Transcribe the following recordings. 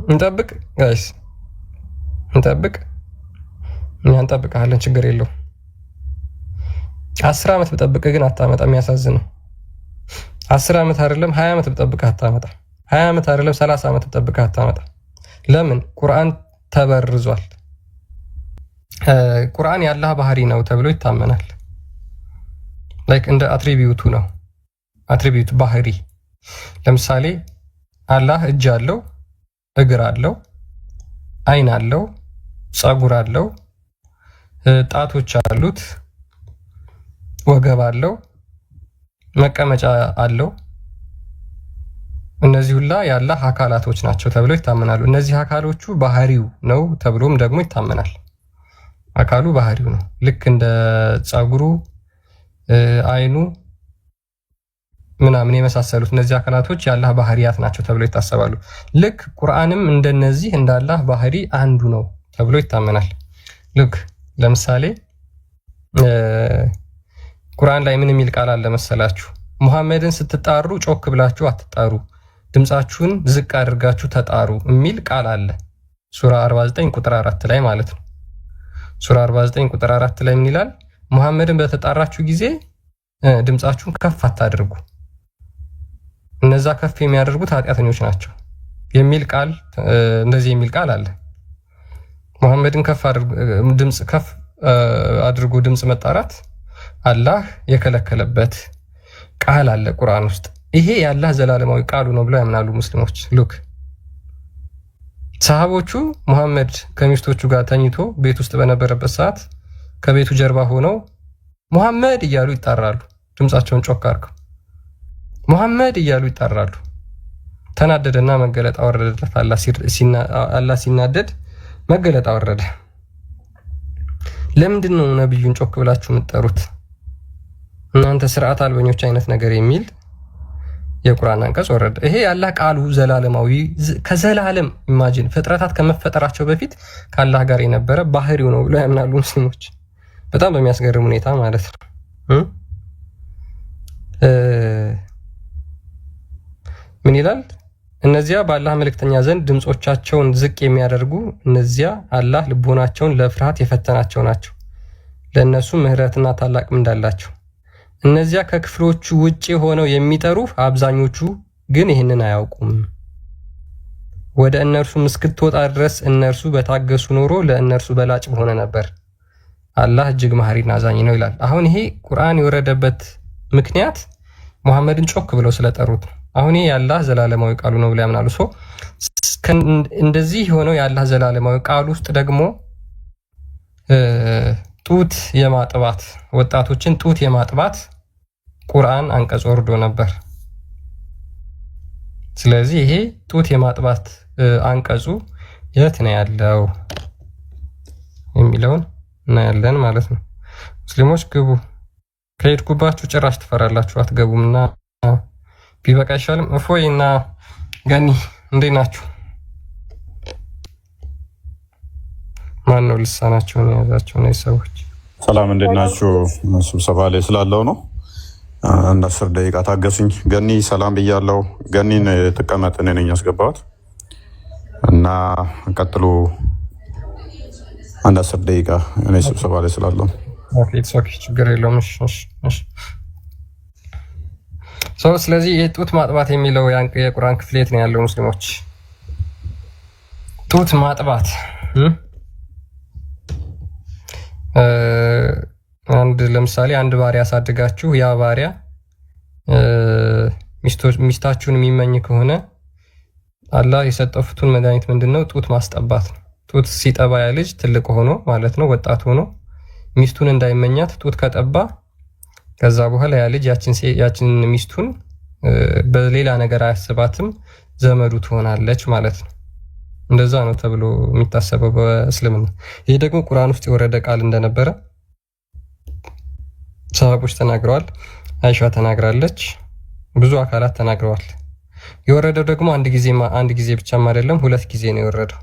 እንጠብቅ ጋይስ እንጠብቅ። እኛ እንጠብቃለን፣ ችግር የለው። 10 ዓመት ብጠብቅ ግን አታመጣም። የሚያሳዝነው 10 ዓመት አይደለም 20 ዓመት ብጠብቅ አታመጣ። 20 ዓመት አይደለም 30 ዓመት ብጠብቅ አታመጣ። ለምን? ቁርአን ተበርዟል። ቁርአን የአላህ ባህሪ ነው ተብሎ ይታመናል። ላይክ እንደ አትሪቢዩቱ ነው። አትሪቢዩት ባህሪ። ለምሳሌ አላህ እጅ አለው፣ እግር አለው፣ አይን አለው፣ ጸጉር አለው፣ ጣቶች አሉት፣ ወገብ አለው፣ መቀመጫ አለው። እነዚህ ሁላ የአላህ አካላቶች ናቸው ተብለው ይታመናሉ። እነዚህ አካሎቹ ባህሪው ነው ተብሎም ደግሞ ይታመናል። አካሉ ባህሪው ነው። ልክ እንደ ጸጉሩ፣ አይኑ ምናምን የመሳሰሉት እነዚህ አካላቶች የአላህ ባህሪያት ናቸው ተብለው ይታሰባሉ። ልክ ቁርአንም እንደነዚህ እንደ አላህ ባህሪ አንዱ ነው ተብሎ ይታመናል። ልክ ለምሳሌ ቁርአን ላይ ምን የሚል ቃል አለ መሰላችሁ? ሙሐመድን ስትጣሩ ጮክ ብላችሁ አትጣሩ፣ ድምጻችሁን ዝቅ አድርጋችሁ ተጣሩ የሚል ቃል አለ። ሱራ 49 ቁጥር 4 ላይ ማለት ነው። ሱራ 49 ቁጥር 4 ላይ ምን ይላል? ሙሐመድን በተጣራችሁ ጊዜ ድምጻችሁን ከፍ አታድርጉ፣ እነዛ ከፍ የሚያደርጉት ኃጢአተኞች ናቸው የሚል ቃል፣ እንደዚህ የሚል ቃል አለ። ሙሐመድን ከፍ አድርጉ ድምጽ መጣራት አላህ የከለከለበት ቃል አለ ቁርአን ውስጥ። ይሄ የአላህ ዘላለማዊ ቃሉ ነው ብለው ያምናሉ ሙስሊሞች። ሉክ ሰሃቦቹ ሙሐመድ ከሚስቶቹ ጋር ተኝቶ ቤት ውስጥ በነበረበት ሰዓት ከቤቱ ጀርባ ሆነው ሙሐመድ እያሉ ይጣራሉ። ድምጻቸውን ጮክ አድርገው ሙሐመድ እያሉ ይጣራሉ። ተናደደና መገለጥ አወረደለት። አላህ ሲናደድ መገለጥ አወረደ። ለምንድን ነው ነብዩን ጮክ ብላችሁ የምትጠሩት እናንተ ስርዓት አልበኞች አይነት ነገር የሚል የቁርአን አንቀጽ ወረደ። ይሄ የአላህ ቃሉ ዘላለማዊ ከዘላለም ኢማጂን ፍጥረታት ከመፈጠራቸው በፊት ከአላህ ጋር የነበረ ባህሪው ነው ብለው ያምናሉ ሙስሊሞች። በጣም በሚያስገርም ሁኔታ ማለት ነው። ምን ይላል? እነዚያ በአላህ መልእክተኛ ዘንድ ድምጾቻቸውን ዝቅ የሚያደርጉ እነዚያ አላህ ልቦናቸውን ለፍርሃት የፈተናቸው ናቸው፣ ለእነሱ ምህረትና ታላቅ ምንዳ አላቸው። እነዚያ ከክፍሎቹ ውጪ ሆነው የሚጠሩ አብዛኞቹ ግን ይህንን አያውቁም። ወደ እነርሱም እስክትወጣ ድረስ እነርሱ በታገሱ ኖሮ ለእነርሱ በላጭ በሆነ ነበር። አላህ እጅግ መሐሪና አዛኝ ነው ይላል። አሁን ይሄ ቁርአን የወረደበት ምክንያት ሙሐመድን ጮክ ብለው ስለጠሩት ነው። አሁን ይሄ የአላህ ዘላለማዊ ቃሉ ነው ብለው ያምናሉ። እንደዚህ የሆነው የአላህ ዘላለማዊ ቃሉ ውስጥ ደግሞ ጡት የማጥባት ወጣቶችን ጡት የማጥባት ቁርአን አንቀጽ ወርዶ ነበር። ስለዚህ ይሄ ጡት የማጥባት አንቀጹ የት ነው ያለው የሚለውን እናያለን ማለት ነው። ሙስሊሞች ግቡ። ከሄድኩባችሁ ጭራሽ ትፈራላችሁ፣ አትገቡምና ቢበቃ ይሻልም። እፎይ እና ገኒ እንዴት ናችሁ? ማን ነው ልሳናቸውን የያዛቸው ነው ሰዎች? ሰላም እንዴት ናችሁ? ስብሰባ ላይ ስላለው ነው። አንድ 10 ደቂቃ ታገሱኝ። ገኒ ሰላም ብያለሁ። ገኒን ተቀመጥ፣ እኔ ነኝ ያስገባሁት እና ቀጥሉ። አንድ 10 ደቂቃ እኔ ስብሰባ ላይ ስላለው። ኦኬ ችግር የለውም። እሺ ስለዚህ የጡት ማጥባት የሚለው የቁርአን ክፍሌት ነው ያለው ሙስሊሞች። ጡት ማጥባት ለምሳሌ አንድ ባሪያ አሳድጋችሁ ያ ባሪያ ሚስታችሁን የሚመኝ ከሆነ አላህ የሰጠው ፍቱን መድኃኒት ምንድነው? ጡት ማስጠባት ነው። ጡት ሲጠባ ያ ልጅ ትልቅ ሆኖ ማለት ነው፣ ወጣት ሆኖ ሚስቱን እንዳይመኛት ጡት ከጠባ ከዛ በኋላ ያ ልጅ ያችን ሚስቱን በሌላ ነገር አያስባትም፣ ዘመዱ ትሆናለች ማለት ነው። እንደዛ ነው ተብሎ የሚታሰበው በእስልምና። ይሄ ደግሞ ቁርአን ውስጥ የወረደ ቃል እንደነበረ ሰሃቦች ተናግረዋል። አይሻ ተናግራለች፣ ብዙ አካላት ተናግረዋል። የወረደው ደግሞ አንድ ጊዜ ብቻም አይደለም፣ 2 ጊዜ ነው የወረደው።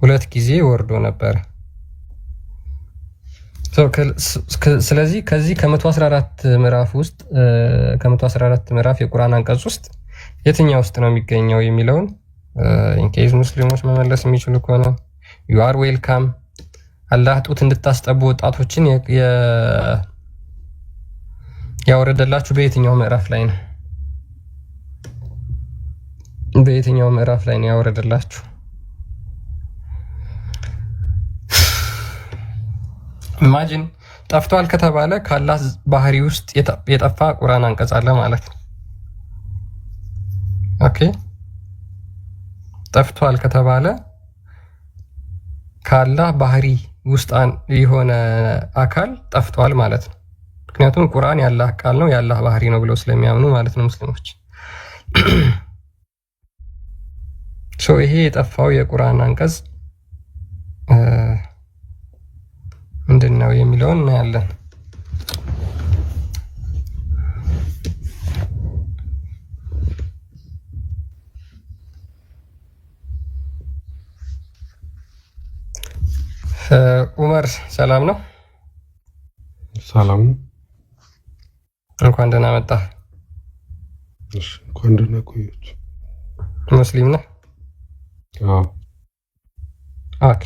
2 ጊዜ ወርዶ ነበር። ስለዚህ ከዚህ ከ114 ምዕራፍ ውስጥ ከ114 ምዕራፍ የቁርአን አንቀጽ ውስጥ የትኛው ውስጥ ነው የሚገኘው የሚለውን ኢንኬዝ ሙስሊሞች መመለስ የሚችሉ ከሆነ ዩ አር ዌልካም። አላህ ጡት እንድታስጠቡ ወጣቶችን ያወረደላችሁ በየትኛው ምዕራፍ ላይ ነው? በየትኛው ምዕራፍ ላይ ነው ያወረደላችሁ? ኢማጂን ጠፍቷል ከተባለ ከአላህ ባህሪ ውስጥ የጠፋ ቁርአን አንቀጽ አለ ማለት ነው። ኦኬ ጠፍቷል ከተባለ ከአላህ ባህሪ ውስጥ የሆነ አካል ጠፍቷል ማለት ነው። ምክንያቱም ቁርአን የአላህ ቃል ነው የአላህ ባህሪ ነው ብለው ስለሚያምኑ ማለት ነው ሙስሊሞች። ይሄ የጠፋው የቁርአን አንቀጽ ምንድን ነው የሚለውን እናያለን። ኡመር ሰላም ነው? ሰላም ነው። እንኳን ደህና መጣህ። እሺ እንኳን ደህና ቆየች። ሙስሊም ነህ? አዎ። ኦኬ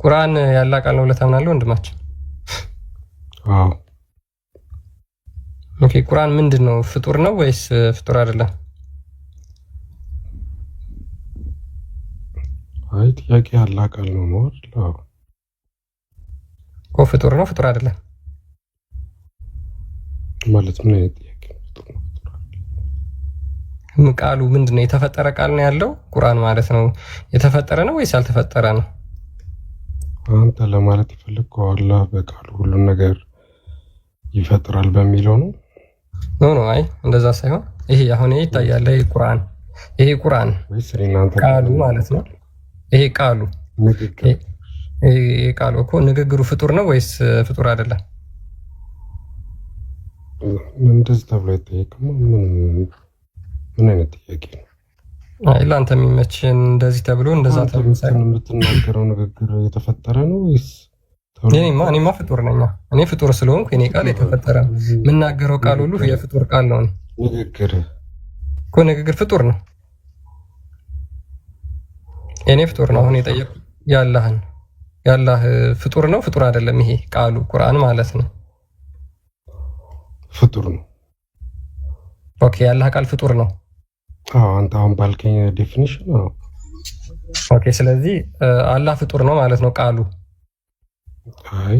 ቁርአን ያላህ ቃል ነው ብለህ ታምናለህ ወንድማችን? አዎ። ኦኬ ቁርአን ምንድን ነው? ፍጡር ነው ወይስ ፍጡር አይደለም? አይ ጥያቄ ያላህ ቃል ነው ነው አይደል? አዎ። ፍጡር ነው ፍጡር አይደለም ማለት ምን አይነት ጥያቄ ነው? ቃሉ ምንድነው? የተፈጠረ ቃል ነው ያለው ቁርአን ማለት ነው። የተፈጠረ ነው ወይስ ያልተፈጠረ ነው? አንተ ለማለት የፈለግከው አላህ በቃሉ ሁሉን ነገር ይፈጥራል በሚለው ነው? ኖ አይ እንደዛ ሳይሆን ይሄ አሁን ይታያል። ይሄ ቁርአን ወይስ እናንተ ቃሉ ማለት ነው። ይሄ ቃሉ ንግግር ይሄ ቃሉ እኮ ንግግሩ ፍጡር ነው ወይስ ፍጡር አይደለም? እንደዚህ ተብሎ አይጠየቅም። ምን አይነት ጥያቄ ነው? አይ ለአንተ የሚመችን እንደዚህ ተብሎ እንደዛ ተብሎ ሳይሆን የምትናገረው ንግግር የተፈጠረ ነው ወይስ? እኔማ ፍጡር ነኝ። እኔ ፍጡር ስለሆንኩ የኔ ቃል የተፈጠረ ነው። የምናገረው ቃል ሁሉ የፍጡር ቃል ነው። ንግግር እኮ ንግግር ፍጡር ነው። የኔ ፍጡር ነው። አሁን የጠየቁት ያላህ ፍጡር ነው ፍጡር አይደለም? ይሄ ቃሉ ቁርአን ማለት ነው ፍጡር ነው። ኦኬ ያላህ ቃል ፍጡር ነው። አዎ አንተ አሁን ባልከኝ ዴፊኒሽን ነው። ኦኬ ስለዚህ አላህ ፍጡር ነው ማለት ነው ቃሉ። አይ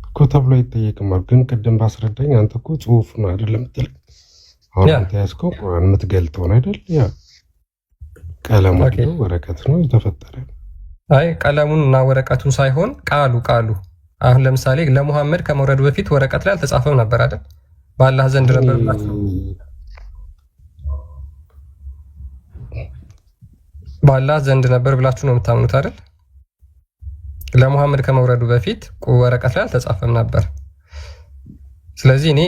እኮ ተብሎ አይጠየቅም። ግን ቅድም ባስረዳኝ አንተ እኮ ጽሁፍ ነው አይደለም የምትል። አሁን አንተ ያዝከው ቁርአን የምትገልጠው ነው አይደል? ያ ቀለሙ ነው ወረቀት ነው የተፈጠረ። አይ ቀለሙን እና ወረቀቱን ሳይሆን ቃሉ አሁን ለምሳሌ ለሙሐመድ ከመውረዱ በፊት ወረቀት ላይ አልተጻፈም ነበር አይደል? በአላህ ዘንድ ነበር ብላችሁ በአላህ ዘንድ ነበር ብላችሁ ነው የምታምኑት አይደል? ለሙሐመድ ከመውረዱ በፊት ወረቀት ላይ አልተጻፈም ነበር። ስለዚህ እኔ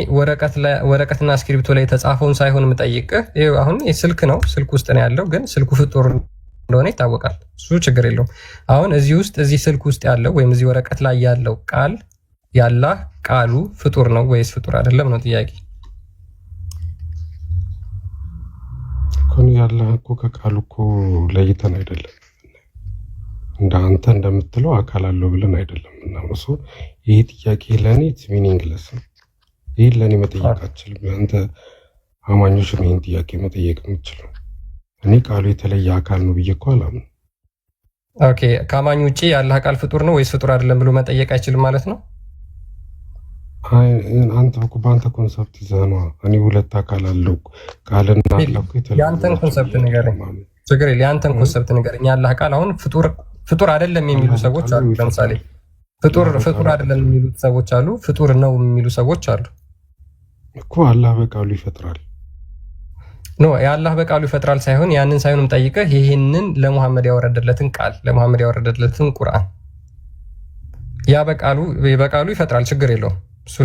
ወረቀትና እስክሪብቶ ላይ የተጻፈውን ሳይሆን የምጠይቅህ ይኸው አሁን ስልክ ነው፣ ስልክ ውስጥ ነው ያለው። ግን ስልኩ ፍጡር እንደሆነ ይታወቃል። እሱ ችግር የለውም። አሁን እዚህ ስልክ ውስጥ ያለው ወይም እዚህ ወረቀት ላይ ያለው ቃል ያላህ ቃሉ ፍጡር ነው ወይስ ፍጡር አይደለም ነው ጥያቄ። ኮን ያላህ እኮ ከቃሉ እኮ ለይተን አይደለም እንደ አንተ እንደምትለው አካል አለው ብለን አይደለም እና እሱ ይሄ ጥያቄ ለኔ ሚኒንግለስ ነው። ይሄ ለኔ መጠየቅ አልችልም። አንተ አማኞች ነው ይሄን ጥያቄ መጠየቅ የምችለው። እኔ ቃሉ የተለየ አካል ነው ብዬ እኮ አላምንም። ኦኬ ከአማኝ ውጪ ያላህ ቃል ፍጡር ነው ወይስ ፍጡር አይደለም ብሎ መጠየቅ አይችልም ማለት ነው? አይ አንተ እኮ በአንተ ኮንሰፕት ይዘህ ነው። እኔ ሁለት አካል አለው ቃልና አላህ እኮ የተለየ ያንተን ኮንሰፕት ንገረኝ። ችግር የለም ያንተን ኮንሰፕት ንገረኝ። ያላህ ቃል አሁን ፍጡር አይደለም የሚሉ ሰዎች አሉ። ለምሳሌ ፍጡር አይደለም የሚሉ ሰዎች አሉ፣ ፍጡር ነው የሚሉ ሰዎች አሉ እኮ። አላህ በቃሉ ይፈጥራል ኖ የአላህ በቃሉ ይፈጥራል ሳይሆን ያንን ሳይሆንም ጠይቀህ ይህንን ለሙሐመድ ያወረደለትን ቃል ለሙሐመድ ያወረደለትን ቁርአን ያ በቃሉ ይፈጥራል፣ ችግር የለውም።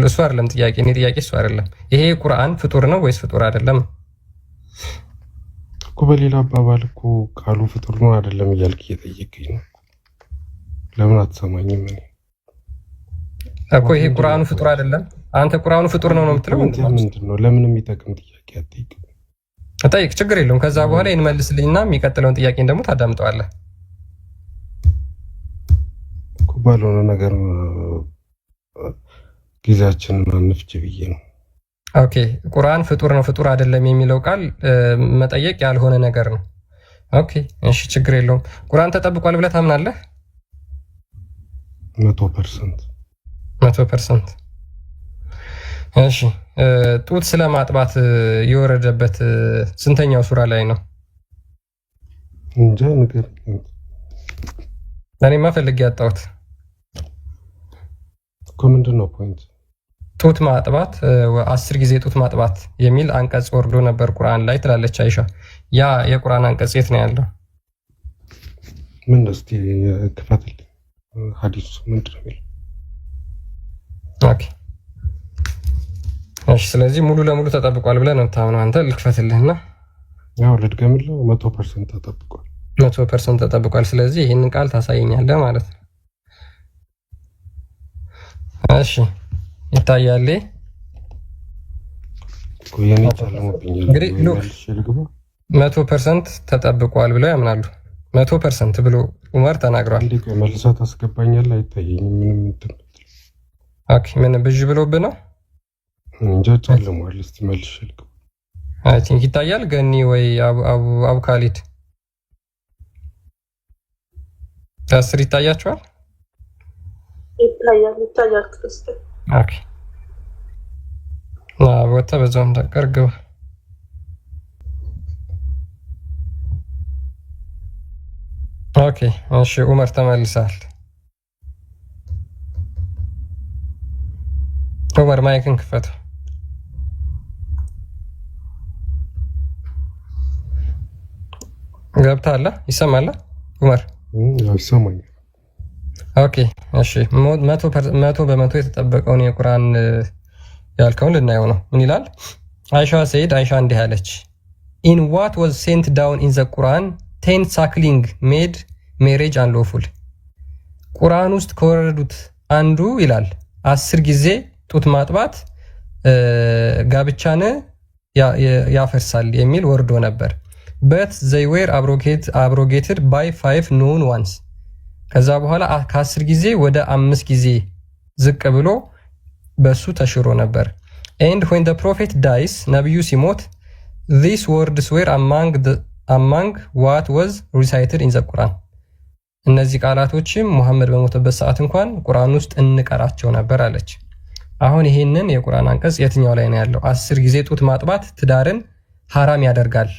እሱ አይደለም ጥያቄ። እኔ ጥያቄ እሱ አይደለም። ይሄ ቁርአን ፍጡር ነው ወይስ ፍጡር አይደለም እኮ። በሌላ አባባል እኮ ቃሉ ፍጡር ነው አይደለም እያልክ እየጠየቀኝ ነው። ለምን አትሰማኝም? እኔ እኮ ይሄ ቁርአኑ ፍጡር አይደለም አንተ ቁርአኑ ፍጡር ነው የምትለው ምንድነው? ለምን የሚጠቅም ጥያቄ አትጠይቅ። ጠይቅ፣ ችግር የለውም። ከዛ በኋላ እንመልስልኝና የሚቀጥለውን ጥያቄን ደግሞ ታዳምጠዋለህ። ባልሆነ ነገር ጊዜያችንን አንፍጅ ብዬ ነው። ኦኬ፣ ቁርአን ፍጡር ነው ፍጡር አይደለም የሚለው ቃል መጠየቅ ያልሆነ ነገር ነው። ኦኬ፣ እሺ፣ ችግር የለውም። ቁርአን ተጠብቋል ብለህ ታምናለህ? 100%። እሺ፣ ጡት ስለማጥባት የወረደበት ስንተኛው ሱራ ላይ ነው? እንጃ ነገር እኔማ ፈልጌ ያጣሁት እኮ ምንድን ነው ፖይንት? ጡት ማጥባት 10 ጊዜ ጡት ማጥባት የሚል አንቀጽ ወርዶ ነበር ቁርአን ላይ ትላለች አይሻ። ያ የቁርአን አንቀጽ የት ነው ያለው? ምን እስቲ ክፈትልኝ፣ ሐዲሱ ምንድን ነው የሚለው? ኦኬ፣ እሺ። ስለዚህ ሙሉ ለሙሉ ተጠብቋል ብለህ ነው የምታምነው አንተ? ልክፈትልህና ያው ልድገምልህ። 100% ተጠብቋል። 100% ተጠብቋል። ስለዚህ ይህንን ቃል ታሳየኛለህ ማለት ነው። እሺ፣ ይታያል። ቆየኔ ታለሙብኛል። እንግዲህ 100% ተጠብቋል ብለው ያምናሉ። 100% ብሎ ዑመር ተናግሯል። እንዴ መልሳ ታስገባኛለህ? አይታየኝም ምንም እንትን። ኦኬ፣ ምን ብዥ ብሎብህ ነው? እንጃ ጨልሟል። እስቲ መልሽ ልግባ። አይ ቲንክ ይታያል። ገኒ ወይ አቡ ካሊድ 10 ይታያቸዋል? ይታያል ክርስቲያን። ኦኬ፣ ወጣ በዛውም ተቀርገው። ኦኬ፣ እሺ ዑመር ተመልሰሃል። ዑመር ማይክን ክፈተው። ገብተሃል? ይሰማል ዑመር? ይሰማኛል። ኦኬ፣ እሺ 100% የተጠበቀውን የቁርአን ያልከውን ልናየው ነው። ምን ይላል? አይሻ ሰይድ አይሻ እንዲህ አለች፣ ኢን ዋት ዋዝ ሴንት ዳውን ኢን ዘ ቁርአን 10 ሳክሊንግ ሜድ ሜሬጅ አንሎፉል። ቁርአን ውስጥ ከወረዱት አንዱ ይላል 10 ጊዜ ጡት ማጥባት ጋብቻን ያፈርሳል የሚል ወርዶ ነበር። በት they were abrogated by 5 known ones። ከዛ በኋላ ከ10 ጊዜ ወደ 5 ጊዜ ዝቅ ብሎ በሱ ተሽሮ ነበር። and when the prophet dies ነብዩ ሲሞት these words were among what was recited in the Quran። እነዚህ ቃላቶችም ሙሐመድ በሞተበት ሰዓት እንኳን ቁርአን ውስጥ እንቀራቸው ነበር አለች። አሁን ይሄንን የቁርአን አንቀጽ የትኛው ላይ ነው ያለው? 10 ጊዜ ጡት ማጥባት ትዳርን ሐራም ያደርጋል፣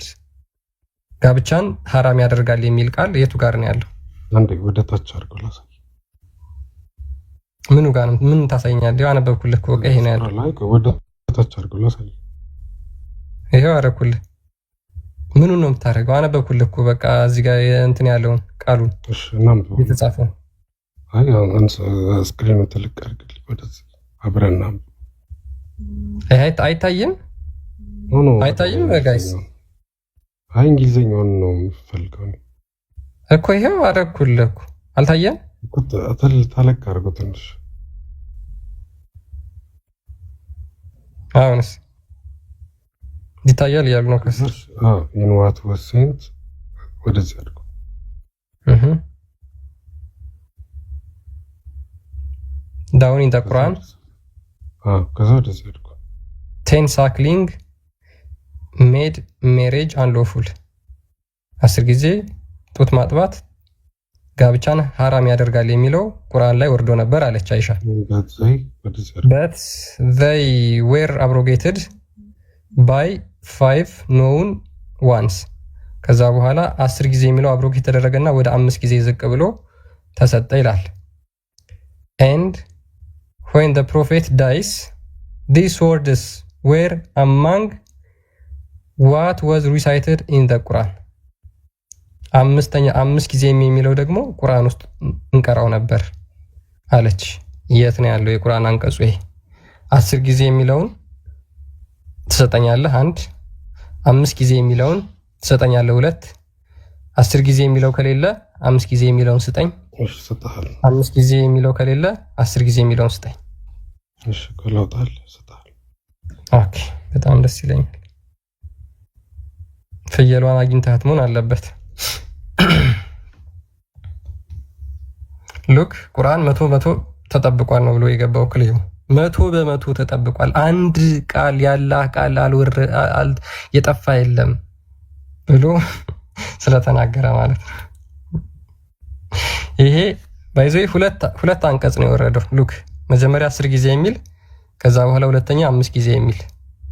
ጋብቻን ሐራም ያደርጋል የሚል ቃል የቱ ጋር ነው ያለው? አንዴ ወደ ታች አድርገው ላሳይ። ምኑ ጋር ነው? ምን ታሳየኛለህ? ያነበብኩልህ እኮ ይሄ ነው ያለው። ወደ ታች አድርገው ላሳይ። ይሄው አደረኩልህ። ምኑን ነው የምታደርገው? አነበብኩልህ እኮ በቃ እዚህ ጋር እንትን ያለውን ቃሉን። እሺ እናም የተጻፈው አይ አንስ ስክሪን ትልቅ አድርግልኝ ወደዚህ አብረና። አይታይም? አይታይም ጋይስ? አይ እንግሊዘኛውን ነው የምፈልገው እኮ። ይሄው አደረኩልህ እኮ። አልታየም እኮ ተለቅ አድርገው ትንሽ። አሁንስ ይታያል እያሉ ነው ከስር። ኢን ዋት ዋዝ ሴንት ወደዚህ አድርገው። ዳውን ኢን ዘ ቁርአን ከዛ ወደዚህ አድርገው። 10 ሳክሊንግ ሜድ ሜሬጅ አንሎፉል። 10 ጊዜ ጡት ማጥባት ጋብቻን ሐራም ያደርጋል የሚለው ቁርአን ላይ ወርዶ ነበር አለች አይሻ። but they were abrogated by 5 known ones። ከዛ በኋላ 10 ጊዜ የሚለው አብሮጌት ተደረገና ወደ 5 ጊዜ ዝቅ ብሎ ተሰጠ ይላል። and when the prophet dies these words were among what was recited in the Quran። 5 ጊዜ የሚለው ደግሞ ቁርአን ውስጥ እንቀራው ነበር አለች። የት ነው ያለው የቁርአን አንቀጹ? ይሄ 10 ጊዜ የሚለውን ትሰጠኛለህ 1፣ 5 ጊዜ የሚለውን ትሰጠኛለህ 2፣ 10 ጊዜ የሚለው ከሌለ 5 ጊዜ የሚለውን ስጠኝ። 5 ጊዜ የሚለው ከሌለ 10 ጊዜ የሚለውን ስጠኝ። እሺ ከለውጣል ሰጣል። ኦኬ በጣም ደስ ይለኛል። ፍየሏን አግኝታት መሆን አለበት። ሉክ ቁርአን 100% ተጠብቋል ነው ብሎ የገባው ክሊው 100% ተጠብቋል። አንድ ቃል ያላህ ቃል የጠፋ የለም ብሎ ስለተናገረ ማለት ነው። ይሄ ባይዘይ ሁለት አንቀጽ ነው የወረደው። ሉክ መጀመሪያ 10 ጊዜ የሚል ከዛ በኋላ ሁለተኛ 5 ጊዜ የሚል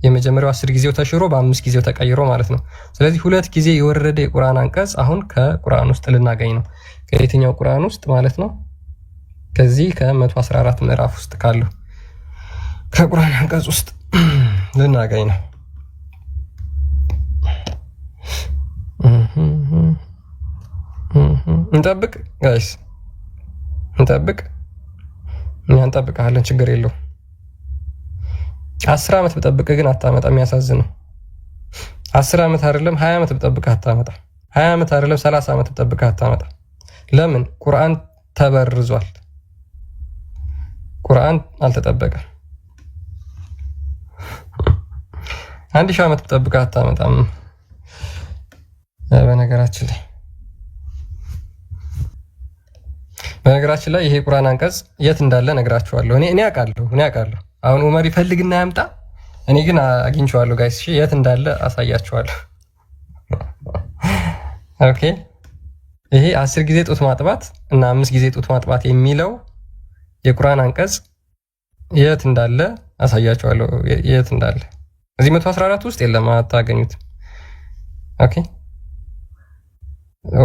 የመጀመሪያው 10 ጊዜው ተሽሮ በ5 ጊዜው ተቀይሮ ማለት ነው። ስለዚህ 2 ጊዜ የወረደ የቁርአን አንቀጽ አሁን ከቁርአን ውስጥ ልናገኝ ነው። ከየትኛው ቁርአን ውስጥ ማለት ነው? ከዚህ ከ114 ምዕራፍ ውስጥ ካለው ከቁርአን አንቀጽ ውስጥ ልናገኝ ነው። እንጠብቅ ጋይስ እንጠብቅ። እኛ እንጠብቃለን፣ ችግር የለው። 10 ዓመት ብጠብቅ ግን አታመጣ። የሚያሳዝነው 10 ዓመት አይደለም 20 ዓመት ብጠብቅ አታመጣ። 20 ዓመት አይደለም 30 ዓመት ብጠብቅ አታመጣ። ለምን? ቁርአን ተበርዟል። ቁርአን አልተጠበቀም። 1000 ዓመት ብጠብቅ አታመጣም። በነገራችን ላይ ይሄ ቁርአን አንቀጽ የት እንዳለ ነግራችኋለሁ። እኔ አውቃለሁ። አሁን ዑመር ይፈልግና ያምጣ፣ እኔ ግን አግኝቼዋለሁ ጋይስ። እሺ የት እንዳለ አሳያችኋለሁ። ኦኬ ይሄ 10 ጊዜ ጡት ማጥባት እና 5 ጊዜ ጡት ማጥባት የሚለው የቁርአን አንቀጽ የት እንዳለ አሳያችኋለሁ። የት እንዳለ እዚህ 114 ውስጥ የለም፣ አታገኙትም። ኦኬ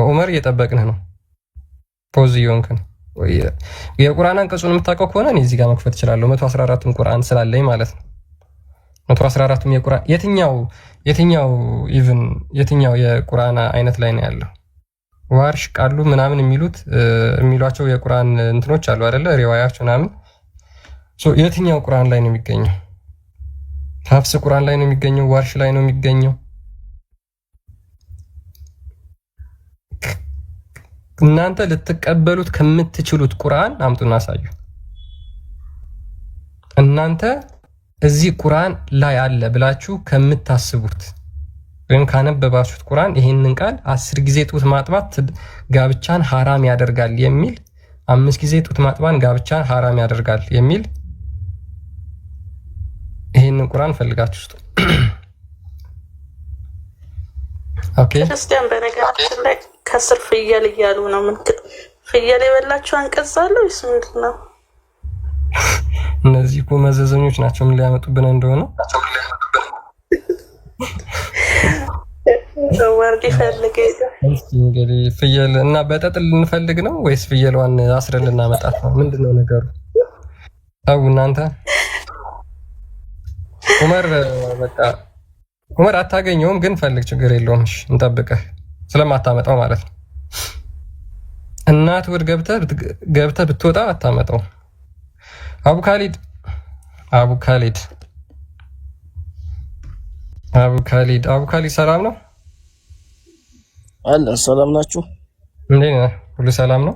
ዑመር እየጠበቅንህ ነው። ፖዝ እየሆንክ ነው። የቁርአን አንቀጹን የምታውቀው ከሆነ እኔ እዚህ ጋር መክፈት እችላለሁ። 114ቱን ቁርአን ስላለኝ ማለት ነው። 114ቱም የቁርአን የትኛው የቁርአን አይነት ላይ ነው ያለው? ዋርሽ ቃሉ ምናምን የሚሏቸው የቁርአን እንትኖች አሉ አይደለ? ሪዋያዎች ምናምን የትኛው ቁርአን ላይ ነው የሚገኘው? ሐፍስ ቁርአን ላይ ነው የሚገኘው? ዋርሽ ላይ ነው የሚገኘው? እናንተ ልትቀበሉት ከምትችሉት ቁርአን አምጡና አሳዩ። እናንተ እዚህ ቁርአን ላይ አለ ብላችሁ ከምታስቡት ወይም ካነበባችሁት ቁርአን ይሄንን ቃል 10 ጊዜ ጡት ማጥባት ጋብቻን ሐራም ያደርጋል የሚል 5 ጊዜ ጡት ማጥባን ጋብቻን ሐራም ያደርጋል የሚል ይሄንን ቁርአን ፈልጋችሁ ውስጥ ኦኬ። ክርስቲያን በነገራችን ላይ ከስር ፍየል እያሉ ነው። ምን ፍየል የበላችሁ አንቀጽ አለ ወይስ ምንድን ነው? እነዚህ እኮ መዘዘኞች ናቸው። ምን ሊያመጡብን እንደሆነ ወርድ ይፈልግ እንግዲህ ፍየል እና በጠጥል ልንፈልግ ነው ወይስ ፍየሏን አስረን ልናመጣት ነው? ምንድነው ነገሩ? ታው እናንተ ዑመር አታገኘውም፣ ግን ፈልግ፣ ችግር የለውም። እሺ እንጠብቅህ፣ ስለማታመጣው ማለት ነው። እናት ወድ ገብተህ ብትወጣ አታመጣው። አቡ ካሊድ ሰላም ነው? አለን። ሰላም ናችሁ? እንዴት ነህ? ሁሉ ሰላም ነው?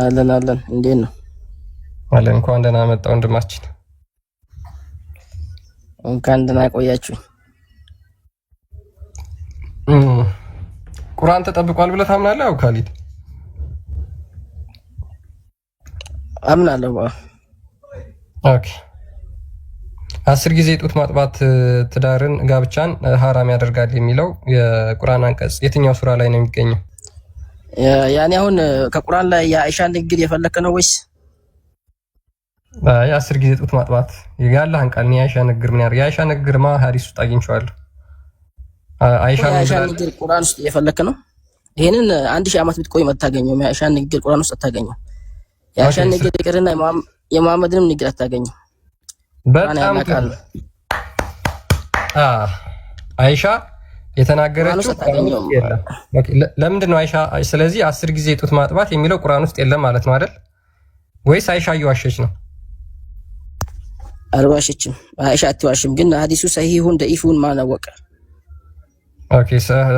አለን። እንዴት ነው? አለን። እንኳን ደህና መጣ ወንድማችን። እንኳን ደህና ቆያችሁ። ቁርአን ተጠብቋል ብለህ ታምናለህ? አቡ ካሊድ አምናለሁ። ኦኬ 10 ጊዜ ጡት ማጥባት ትዳርን ጋብቻን ሐራም ያደርጋል የሚለው የቁርአን አንቀጽ የትኛው ሱራ ላይ ነው የሚገኘው? ያኔ አሁን ከቁርአን ላይ የአይሻ ንግግር የፈለከ ነው ወይስ? አይ 10 ጊዜ ጡት ማጥባት ያለህን ቃል ነው። የአይሻ ንግግር ምን ያደርግ? የአይሻ ንግግር ሐዲስ ውስጥ አግኝቼዋለሁ። አይሻ ንግግር ቁርአን ውስጥ የፈለከ ነው? ይሄንን 1000 ዓመት ብትቆይ መታገኘው። የአይሻ ንግግር ቁርአን ውስጥ አታገኘው። የአይሻ ንግግር ይቅርና የመሐመድንም ንግግር አታገኘው። በጣም አይሻ የተናገረችው ለምንድን ነው? አይሻ ስለዚህ 10 ጊዜ ጡት ማጥባት የሚለው ቁርአን ውስጥ የለም ማለት ነው አይደል? ወይስ አይሻ እየዋሸች ነው? አልዋሸችም። አይሻ አትዋሽም። ግን ሐዲሱ ሰሂሁን ደኢፉን ማን አወቀ? ኦኬ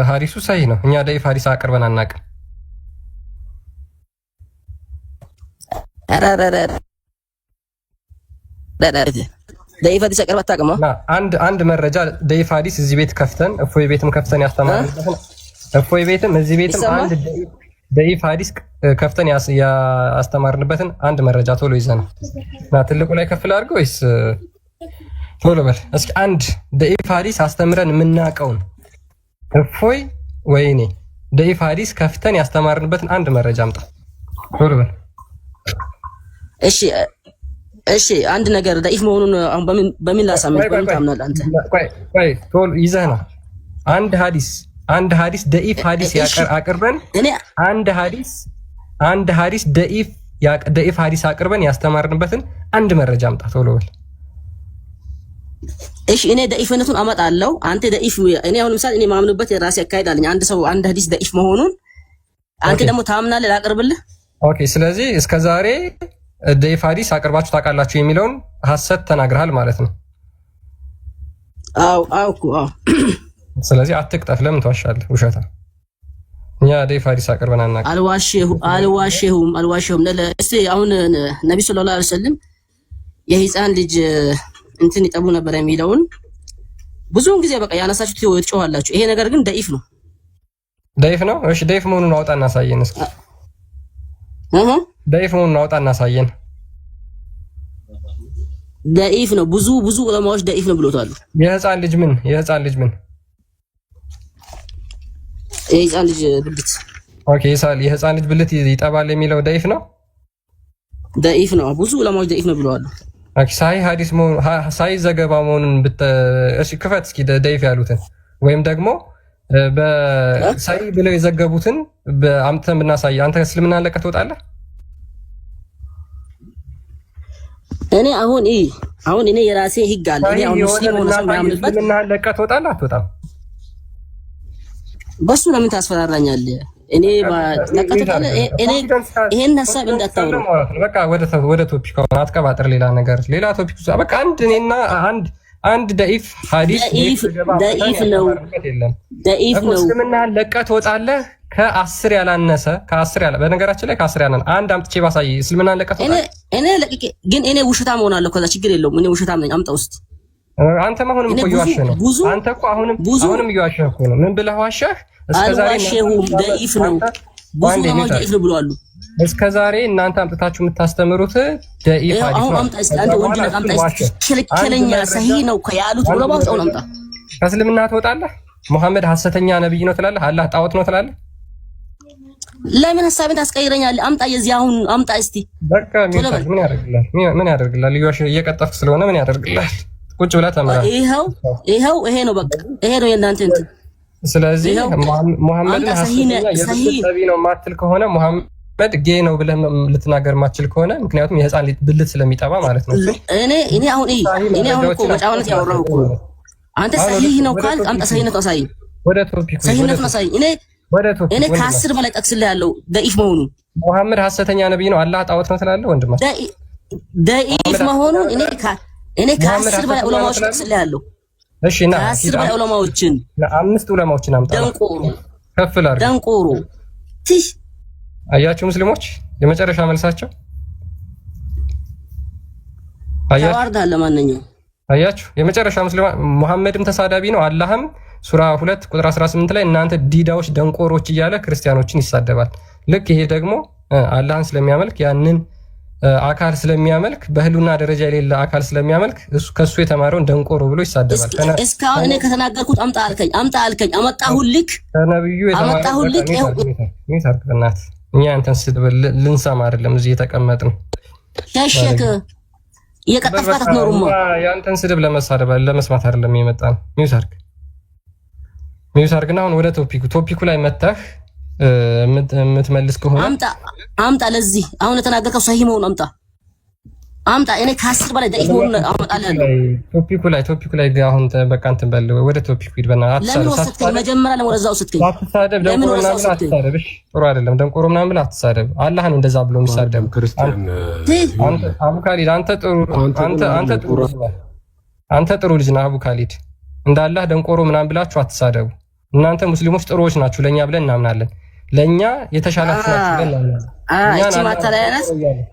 ሐዲሱ ሰሂህ ነው። እኛ ደኢፍ ሐዲስ አቅርበን አናውቅም። ደኢፍ ሐዲስ አቅርበህ አታውቅም? አንድ መረጃ ደኢፍ ሐዲስ እዚህ ቤት ከፍተን እፎይ ቤትም ከፍተን ያስተማርንበትን እፎይ ቤትም እዚህ ቤትም አንድ ደኢፍ ሐዲስ ከፍተን ያስተማርንበትን አንድ መረጃ ቶሎ ይዘና እና ትልቁ ላይ ከፍል አድርገው ወይስ ቶሎ በል እስኪ አንድ ደኢፍ ሐዲስ አስተምረን የምናውቀውን እፎይ ወይኔ ደኢፍ ሐዲስ ከፍተን ያስተማርንበትን አንድ መረጃ አምጣ ቶሎ በል። እሺ አንድ ነገር ደኢፍ መሆኑን አሁን በምን ላሳምን? በምን ታምናለህ አንተ? ቆይ ቶሎ ይዘና አንድ ሐዲስ ደኢፍ ሐዲስ አቅርበን አንድ ሐዲስ ደኢፍ ሐዲስ አቅርበን ያስተማርንበትን አንድ መረጃ አምጣ ቶሎ በል። እሺ እኔ ደኢፍነቱን አመጣለሁ። አንተ ደኢፍ እኔ አሁን ምሳሌ እኔ ማምንበት የራሴ አካሄድ አለኝ። አንድ ሰው አንድ ሐዲስ ደኢፍ መሆኑን አንተ ደግሞ ታምናለህ ላቅርብልህ። ኦኬ ስለዚህ እስከዛሬ ደኢፍ ሐዲስ አቅርባችሁ ታውቃላችሁ የሚለውን ሐሰት ተናግረሃል ማለት ነው። አዎ ስለዚህ አትቅጠፍ። ለምን ትዋሻለህ? ውሸታ። እኛ ደኢፍ ሐዲስ አቅርበን አናውቅም። አልዋሸሁም። እስቲ አሁን ነብዩ ሰለላሁ ዐለይሂ ወሰለም የህፃን ልጅ እንትን ይጠቡ ነበር የሚለውን ብዙውን ጊዜ በቃ ያነሳችሁ ትጮሃላችሁ። ይሄ ነገር ግን ደኢፍ ነው። ደኢፍ ነው። እሺ ደኢፍ መሆኑን አውጣ እናሳየን እስኪ። ደኢፍ መሆኑን አውጣ እናሳየን። ደኢፍ ነው። ብዙ ዑለማዎች ደኢፍ ነው ብሎታል። የህፃን ልጅ ምን የህፃን ልጅ ብልት። ኦኬ የህፃን ልጅ ብልት ይጠባል የሚለው ደኢፍ ነው። ደኢፍ ነው። ብዙ ዑለማዎች ደኢፍ ነው ብለዋል። ሳይ ሐዲስ ሳይ ዘገባ መሆኑን እሺ ክፈት እስኪ ደኢፍ ያሉትን ወይም ደግሞ በሳይ ብለው የዘገቡትን በአምጥተን ብናሳይ አንተ እስልምና ለቀህ ትወጣለህ? እኔ አሁን እኔ የራሴ ህግ አለ። እኔ አሁን ሙስሊም ሆኖ ስለማምንበት እስልምና ለቀህ ትወጣለህ አትወጣም? በሱ ለምን ታስፈራራኛለህ? እኔ ይሄን ሐሳብ እንዳታወሩ። በቃ ወደ ቶፒክ አትቀባጥር። ሌላ ቶፒክ በቃ እኔና አንድ ደኢፍ ሐዲስ ደኢፍ ነው። እስልምና ለቀህ ትወጣለህ? ከ10 ያላነሰ በነገራችን ላይ ከ10 ያላነሰ አንድ አምጥቼ ባሳይ እስልምና ለቀህ ትወጣለህ? እኔ ለቅቄ ግን እኔ ውሸታም ሆናለሁ። ከዛ ችግር የለውም። እኔ ውሸታም ነኝ። አምጣ ውስጥ አንተም አሁንም እኮ እየዋሸህ ነው። አንተ እኮ አሁንም እየዋሸህ እኮ ነው። ምን ብለህ ዋሸህ? አልዋሸሁም። ደኢፍ ነው። ብዙ ዑለማዎች ደኢፍ ነው ብለዋል። እስከዛሬ እናንተ አምጥታችሁ የምታስተምሩት ደኢፍ ሐዲስ ነው። አምጣ እስኪ አንተ ወንጀል አምጣ እስኪ። ክልክለኛ ሰሂህ ነው ያሉት ዑለማዎች አሁን አምጣ። ከእስልምና ትወጣለህ? ሙሐመድ ሐሰተኛ ነብይ ነው ትላለህ? አላህ ጣዖት ነው ትላለህ? ለምን ሐሳብን ታስቀይረኛለህ? አምጣ የዚህ አሁን አምጣ እስቲ። በቃ ምን ያደርግልሃል? እየቀጠፍክ ስለሆነ ምን ያደርግልሃል? ቁጭ ብለህ ተምራ። ይሄው ይሄ ነው በቃ ይሄ ነው የእናንተ እንትን። ስለዚህ ሙሐመድን ሐሰተኛ የብልት ነብይ ነው ማትል ከሆነ ሙሐመድ ጌ ነው ብለህ ልትናገር ማትችል ከሆነ ምክንያቱም የህፃን ብልት ስለሚጠባ ማለት ነው። እኔ አሁን እኮ መጫወት ያወራሁ እኮ አንተ ሰሂህ ነው ካልክ አምጣ ሰሂህነቱን አሳይ። ወደ ቶፒክ ሰሂህነቱን አሳይ። እኔ ከ10 በላይ ጠቅስልሃለሁ ደኢፍ መሆኑን። ሙሐመድ ሐሰተኛ ነብይ ነው አላህ ጣዖት ነው ትላለህ ወንድማችን? ደኢፍ መሆኑን እኔ ከ10 በላይ ዑለማዎች ጠቅስልሃለሁ። እሺ ና 10 በላይ ዑለማዎችን 5 ዑለማዎችን አምጣ። ከፍል አድርግ። ደንቆሮ አያችሁ ሙስሊሞች የመጨረሻ መልሳቸው ታዋርዳለህ። ለማንኛውም አያችሁ የመጨረሻ ሙስሊማ ሙሐመድም ተሳዳቢ ነው አላህም ሱራ 2 ቁጥር 18 ላይ እናንተ ዲዳዎች ደንቆሮች እያለ ክርስቲያኖችን ይሳደባል። ልክ ይሄ ደግሞ አላህን ስለሚያመልክ ያንን አካል ስለሚያመልክ በህሉና ደረጃ የሌለ አካል ስለሚያመልክ ከሱ የተማረውን ደንቆሮ ብሎ ይሳደባል። እስካሁን እኔ ከተናገርኩት አምጣ አልከኝ አመጣሁልክ ከነብዩ አመጣሁልክ። ይሳርክናት እኛ አንተን ስድብ ልንሰማ አይደለም እዚህ የተቀመጥን። ሸሸክ እየቀጠፍካት አትኖሩማ። ያንተን ስድብ ለመስማት አይደለም የመጣን። ሚውሳርግና አሁን ወደ ቶፒኩ ላይ መጣህ የምትመልስ ከሆነ አምጣ። ለዚህ አሁን የተናገርከው ሰሂህ መሆኑን አምጣ። እኔ ከ10 በላይ ደኢፍ መሆኑን አመጣልሃለሁ። ቶፒኩ ላይ አሁን በቃ እንትን በል ወደ ቶፒኩ ሂድ። በእናትህ ለምን ወሰድከኝ? መጀመሪያ ለምን ወደዛው ስትከኝ? አትሳደብ። ደንቆሮ ምናምን አትሳደብ። እሺ ጥሩ አይደለም። ደንቆሮ ምናምን ብለህ አትሳደብ። አላህ ነው እንደዛ ብሎ የሚሳደብ። አንተ አቡ ካሊድ አንተ ጥሩ ልጅ ነህ። አቡ ካሊድ እንዳላህ ደንቆሮ ምናምን ብላችሁ አትሳደቡ። እናንተ ሙስሊሞች ጥሩዎች ናችሁ ለኛ ብለን እናምናለን። ለኛ የተሻላችሁ ናችሁ ብለን እናምናለን። እቺ ማታለያናት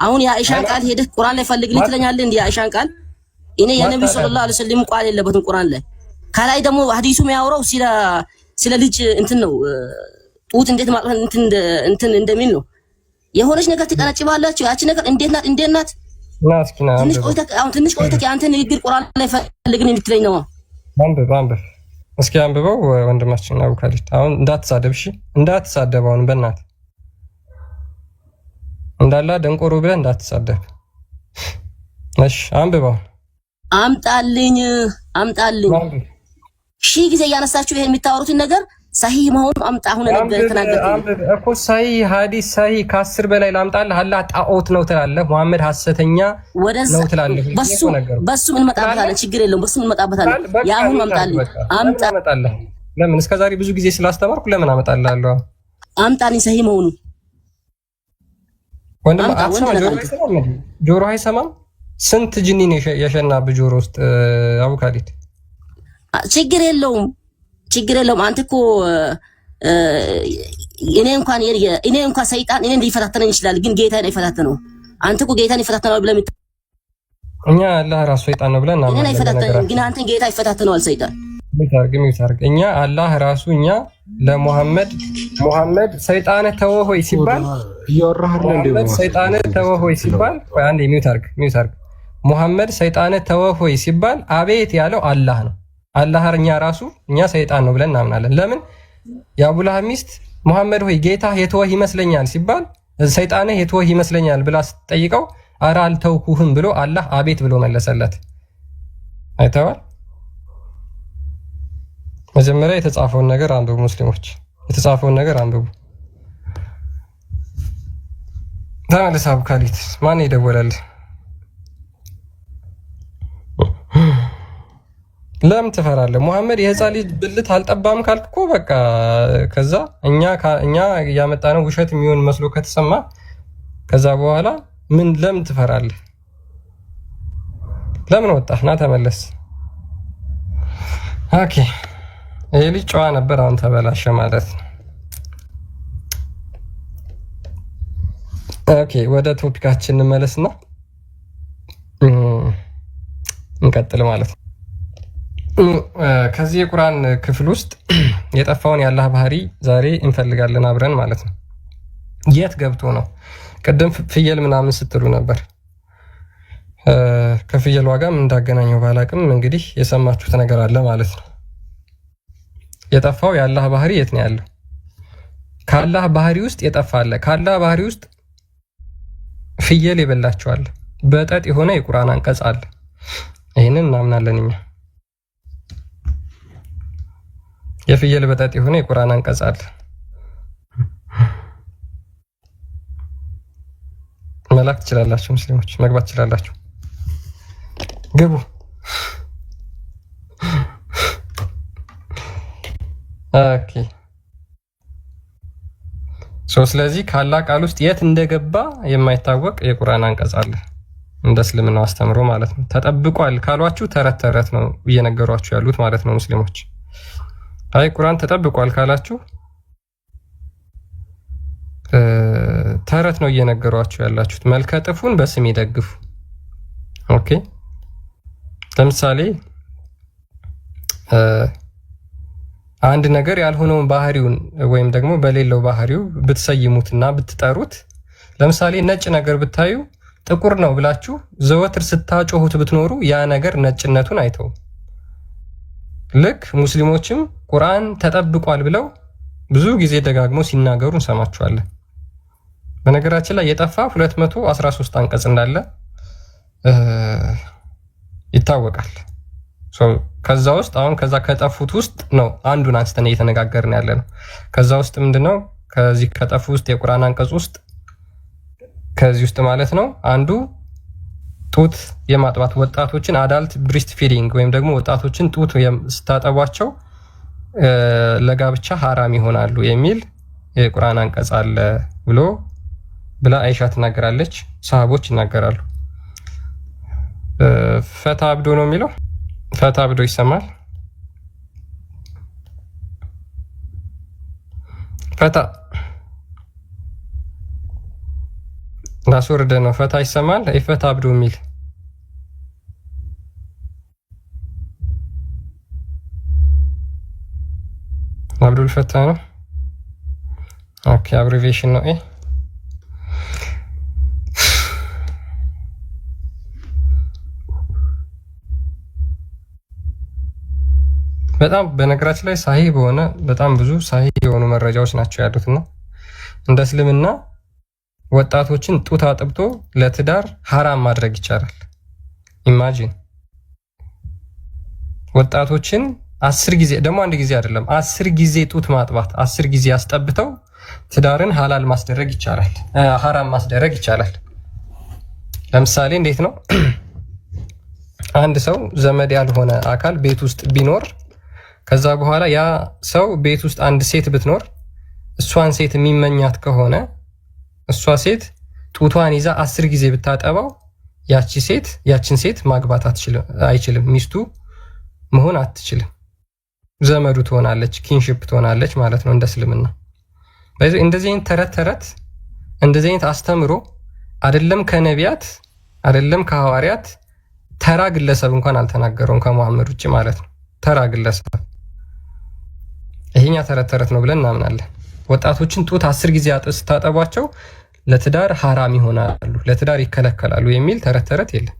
አሁን የአኢሻን ቃል ሄደህ ቁርአን ላይ ፈልግልኝ ትለኛለህ። እንዴ የአኢሻን ቃል እኔ የነብዩ ሰለላሁ ዐለይሂ ወሰለም ቃል የለበትም ቁርአን ላይ። ከላይ ደግሞ ሐዲሱ የሚያወራው ስለ ልጅ እንትን ነው ጡት እንዴት ማጥፋት እንትን እንደሚል ነው። የሆነች ነገር ትቀነጭባላችሁ። ያቺ ነገር እንዴት ናት? ትንሽ ቆይተህ አንተ ንግግር ቁርአን ላይ ፈልግን እንድትለኝ ነው። አንብብ እስኪ አንብበው ወንድማችን አቡ ካሊድ። አሁን እንዳትሳደብ እሺ፣ እንዳትሳደብ አሁን በእናትህ እንዳላ ደንቆሮ ብለህ እንዳትሳደብ እሺ። አንብበው አምጣልኝ። ሺህ ጊዜ እያነሳችሁ ይሄን የምታወሩትን ነገር ሰሂህ መሆኑ አምጣ። አሁን ነበር ተናገርኩ እኮ ሰሂህ ሐዲስ ሰሂህ ከ10 በላይ ላምጣልህ። አላህ ጣዖት ነው ትላለህ፣ መሐመድ ሐሰተኛ ነው ትላለህ። በሱ ምን መጣበታለን? ችግር የለውም። በሱ ምን መጣበታለን? ያሁን አምጣልህ። ለምን እስከዛሬ ብዙ ጊዜ ስላስተማርኩ ለምን አመጣልሃለሁ? አምጣልኝ ሰሂህ መሆኑ። ወንድም ጆሮ አይሰማም? ስንት ጅኒን የሸናብህ ጆሮ ውስጥ አቡ ካሊድ? ችግር የለውም። አንተ እኮ እኔ እንኳን ሰይጣን እኔ እንዲፈታተነኝ ይችላል፣ ግን ጌታን አይፈታተነው። አንተ እኮ ጌታን ይፈታተነዋል ብለህ እኛ አላህ ራሱ ሰይጣን ነው ብለን እናምናለን። እኔ አይፈታተነኝ፣ ግን አንተን ጌታ ይፈታተነዋል ሰይጣን። ሚታርግ እኛ አላህ ራሱ እኛ ለሙሐመድ ሰይጣን ተወ ሆይ ሲባል ሰይጣን ተወ ሆይ ሲባል አንዴ ሚታርግ ሙሐመድ ሰይጣን ተወ ሆይ ሲባል አቤት ያለው አላህ ነው። አላህ እኛ ሰይጣን ነው ብለን እናምናለን። ለምን የአቡላህ ሚስት ሙሐመድ ሆይ ጌታ የተወህ ይመስለኛል ሲባል ሰይጣንህ የተወህ ይመስለኛል ብላ ስትጠይቀው ኧረ አልተውኩህም ብሎ አላህ አቤት ብሎ መለሰለት። አይተዋል። መጀመሪያ የተጻፈውን ነገር አንብቡ ሙስሊሞች፣ የተጻፈውን ነገር አንብቡ። ተመለስ አቡ ካሊድ። ማን ይደወላል? ለምን ትፈራለህ? ሙሐመድ የህፃን ልጅ ብልት አልጠባም ካልክ እኮ በቃ ከዛ እኛ ያመጣነው ውሸት የሚሆን መስሎ ከተሰማ ከዛ በኋላ ለምን ትፈራለህ? ለምን ወጣህ? ና ተመለስ። ኦኬ ይሄ ልጅ ጨዋ ነበር፣ አሁን ተበላሸ ማለት ነው። ኦኬ ወደ ቶፒካችን እንመለስና እንቀጥል ማለት ነው። ከዚህ የቁርአን ክፍል ውስጥ የጠፋውን የአላህ ባህሪ ዛሬ እንፈልጋለን አብረን ማለት ነው። የት ገብቶ ነው? ቅድም ፍየል ምናምን ስትሉ ነበር። ከፍየል ዋጋ ምን እንዳገናኘው ባላቅም እንግዲህ የሰማችሁት ነገር አለ ማለት ነው። የጠፋው የአላህ ባህሪ የት ነው ያለው? ከአላህ ባህሪ ውስጥ የጠፋ አለ። ከአላህ ባህሪ ውስጥ ፍየል ይበላቸዋል። በጠጥ የሆነ የቁርአን አንቀጽ አለ። ይህንን እናምናለን እኛ። የፍየል በጠጥ የሆነ የቁርአን አንቀጽ አለ። መላክ ትችላላችሁ፣ ሙስሊሞች መግባት ትችላላችሁ። ግቡ። ኦኬ ስለዚህ ከአላህ ቃል ውስጥ የት እንደገባ የማይታወቅ የቁርአን አንቀጽ አለ፣ እንደ እስልምናው አስተምሮ ማለት ነው። ተጠብቋል ካሏችሁ ተረት ተረት ነው እየነገሯችሁ ያሉት ማለት ነው ሙስሊሞች። አይ ቁርአን ተጠብቋል ካላችሁ ተረት ነው እየነገሯችሁ ያላችሁት። መልከ ጥፉን በስም ይደግፉ። ኦኬ ለምሳሌ አንድ ነገር ያልሆነውን ባህሪውን ወይም ደግሞ በሌለው ባህሪው ብትሰይሙትና ብትጠሩት፣ ለምሳሌ ነጭ ነገር ብታዩ ጥቁር ነው ብላችሁ ዘወትር ስታጮሁት ብትኖሩ ያ ነገር ነጭነቱን አይተውም። ልክ ሙስሊሞችም ቁርአን ተጠብቋል ብለው ብዙ ጊዜ ደጋግመው ሲናገሩ እንሰማቸዋለን። በነገራችን ላይ የጠፋ 213 አንቀጽ እንዳለ ይታወቃል። ከዛ ውስጥ አሁን ከዛ ከጠፉት ውስጥ ነው አንዱን አንስተን እየተነጋገርን ያለ ነው። ከዛ ውስጥ ምንድነው ከዚህ ከጠፉ ውስጥ የቁርአን አንቀጽ ውስጥ ከዚህ ውስጥ ማለት ነው አንዱ ጡት የማጥባት ወጣቶችን አዳልት ብሪስት ፊዲንግ ወይም ደግሞ ወጣቶችን ጡት ስታጠቧቸው ለጋብቻ ሐራም ይሆናሉ የሚል የቁርአን አንቀጽ አለ ብላ አይሻ ትናገራለች። ሰሃቦች ይናገራሉ። ፈታ አብዶ ነው የሚለው። ፈታ አብዶ ይሰማል። ፈታ ላስወርደ ነው። ፈታ ይሰማል። ፈታ አብዶ የሚል አብዱል ፈታህ ነው። ኦኬ አብሪቬሽን ነው። በጣም በነገራችን ላይ ሳሂህ በሆነ በጣም ብዙ ሳሂህ የሆኑ መረጃዎች ናቸው ያሉትና እንደ እስልምና ወጣቶችን ጡት አጥብቶ ለትዳር ሐራም ማድረግ ይቻላል። ኢማጂን ወጣቶችን 10 ጊዜ ደግሞ አንድ ጊዜ አይደለም 10 ጊዜ ጡት ማጥባት 10 ጊዜ አስጠብተው ትዳርን ሐላል ማስደረግ ይቻላል፣ ሐራም ማስደረግ ይቻላል። ለምሳሌ እንዴት ነው? አንድ ሰው ዘመድ ያልሆነ አካል ቤት ውስጥ ቢኖር ከዛ በኋላ ያ ሰው ቤት ውስጥ አንድ ሴት ብትኖር እሷን ሴት የሚመኛት ከሆነ እሷ ሴት ጡቷን ይዛ 10 ጊዜ ብታጠባው ያችን ሴት ማግባት አይችልም፣ ሚስቱ መሆን አትችልም። ዘመዱ ትሆናለች፣ ኪንሺፕ ትሆናለች ማለት ነው እንደ እስልምና። እንደዚህ አይነት ተረት እንደዚህ አይነት አስተምሮ አይደለም ከነቢያት አይደለም ከሐዋርያት ተራ ግለሰብ እንኳን አልተናገረውም ከመሐመድ ውጪ ማለት ነው። ተራ ግለሰብ ይሄኛ ተረት ነው ብለን እናምናለን። ወጣቶችን ጡት 10 ጊዜ ስታጠቧቸው ለትዳር ሐራም ይሆናሉ፣ ለትዳር ይከለከላሉ የሚል ተረት የለም።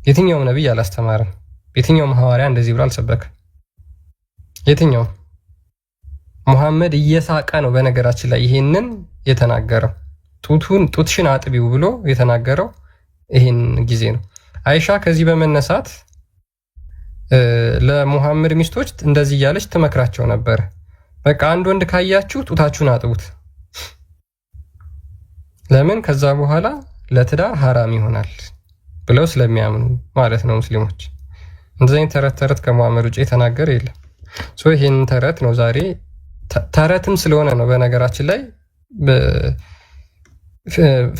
የትኛውም ነብይ አላስተማረም። የትኛውም ሐዋርያ እንደዚህ ብሎ አልሰበከም። የትኛው ሙሐመድ እየሳቀ ነው በነገራችን ላይ ይሄንን የተናገረው። ጡትሽን አጥቢው ብሎ የተናገረው ይሄን ጊዜ ነው። አይሻ ከዚህ በመነሳት ለሙሐመድ ሚስቶች እንደዚህ እያለች ትመክራቸው ነበር። በቃ አንድ ወንድ ካያችሁ ጡታችሁን አጥቡት። ለምን? ከዛ በኋላ ለትዳር ሐራም ይሆናል ብለው ስለሚያምኑ ማለት ነው ሙስሊሞች። እንደዚህ ተረት ከሙሐመድ ውጪ የተናገረ የለም። ይሄን ተረት ነው ዛሬ ተረትም ስለሆነ ነው በነገራችን ላይ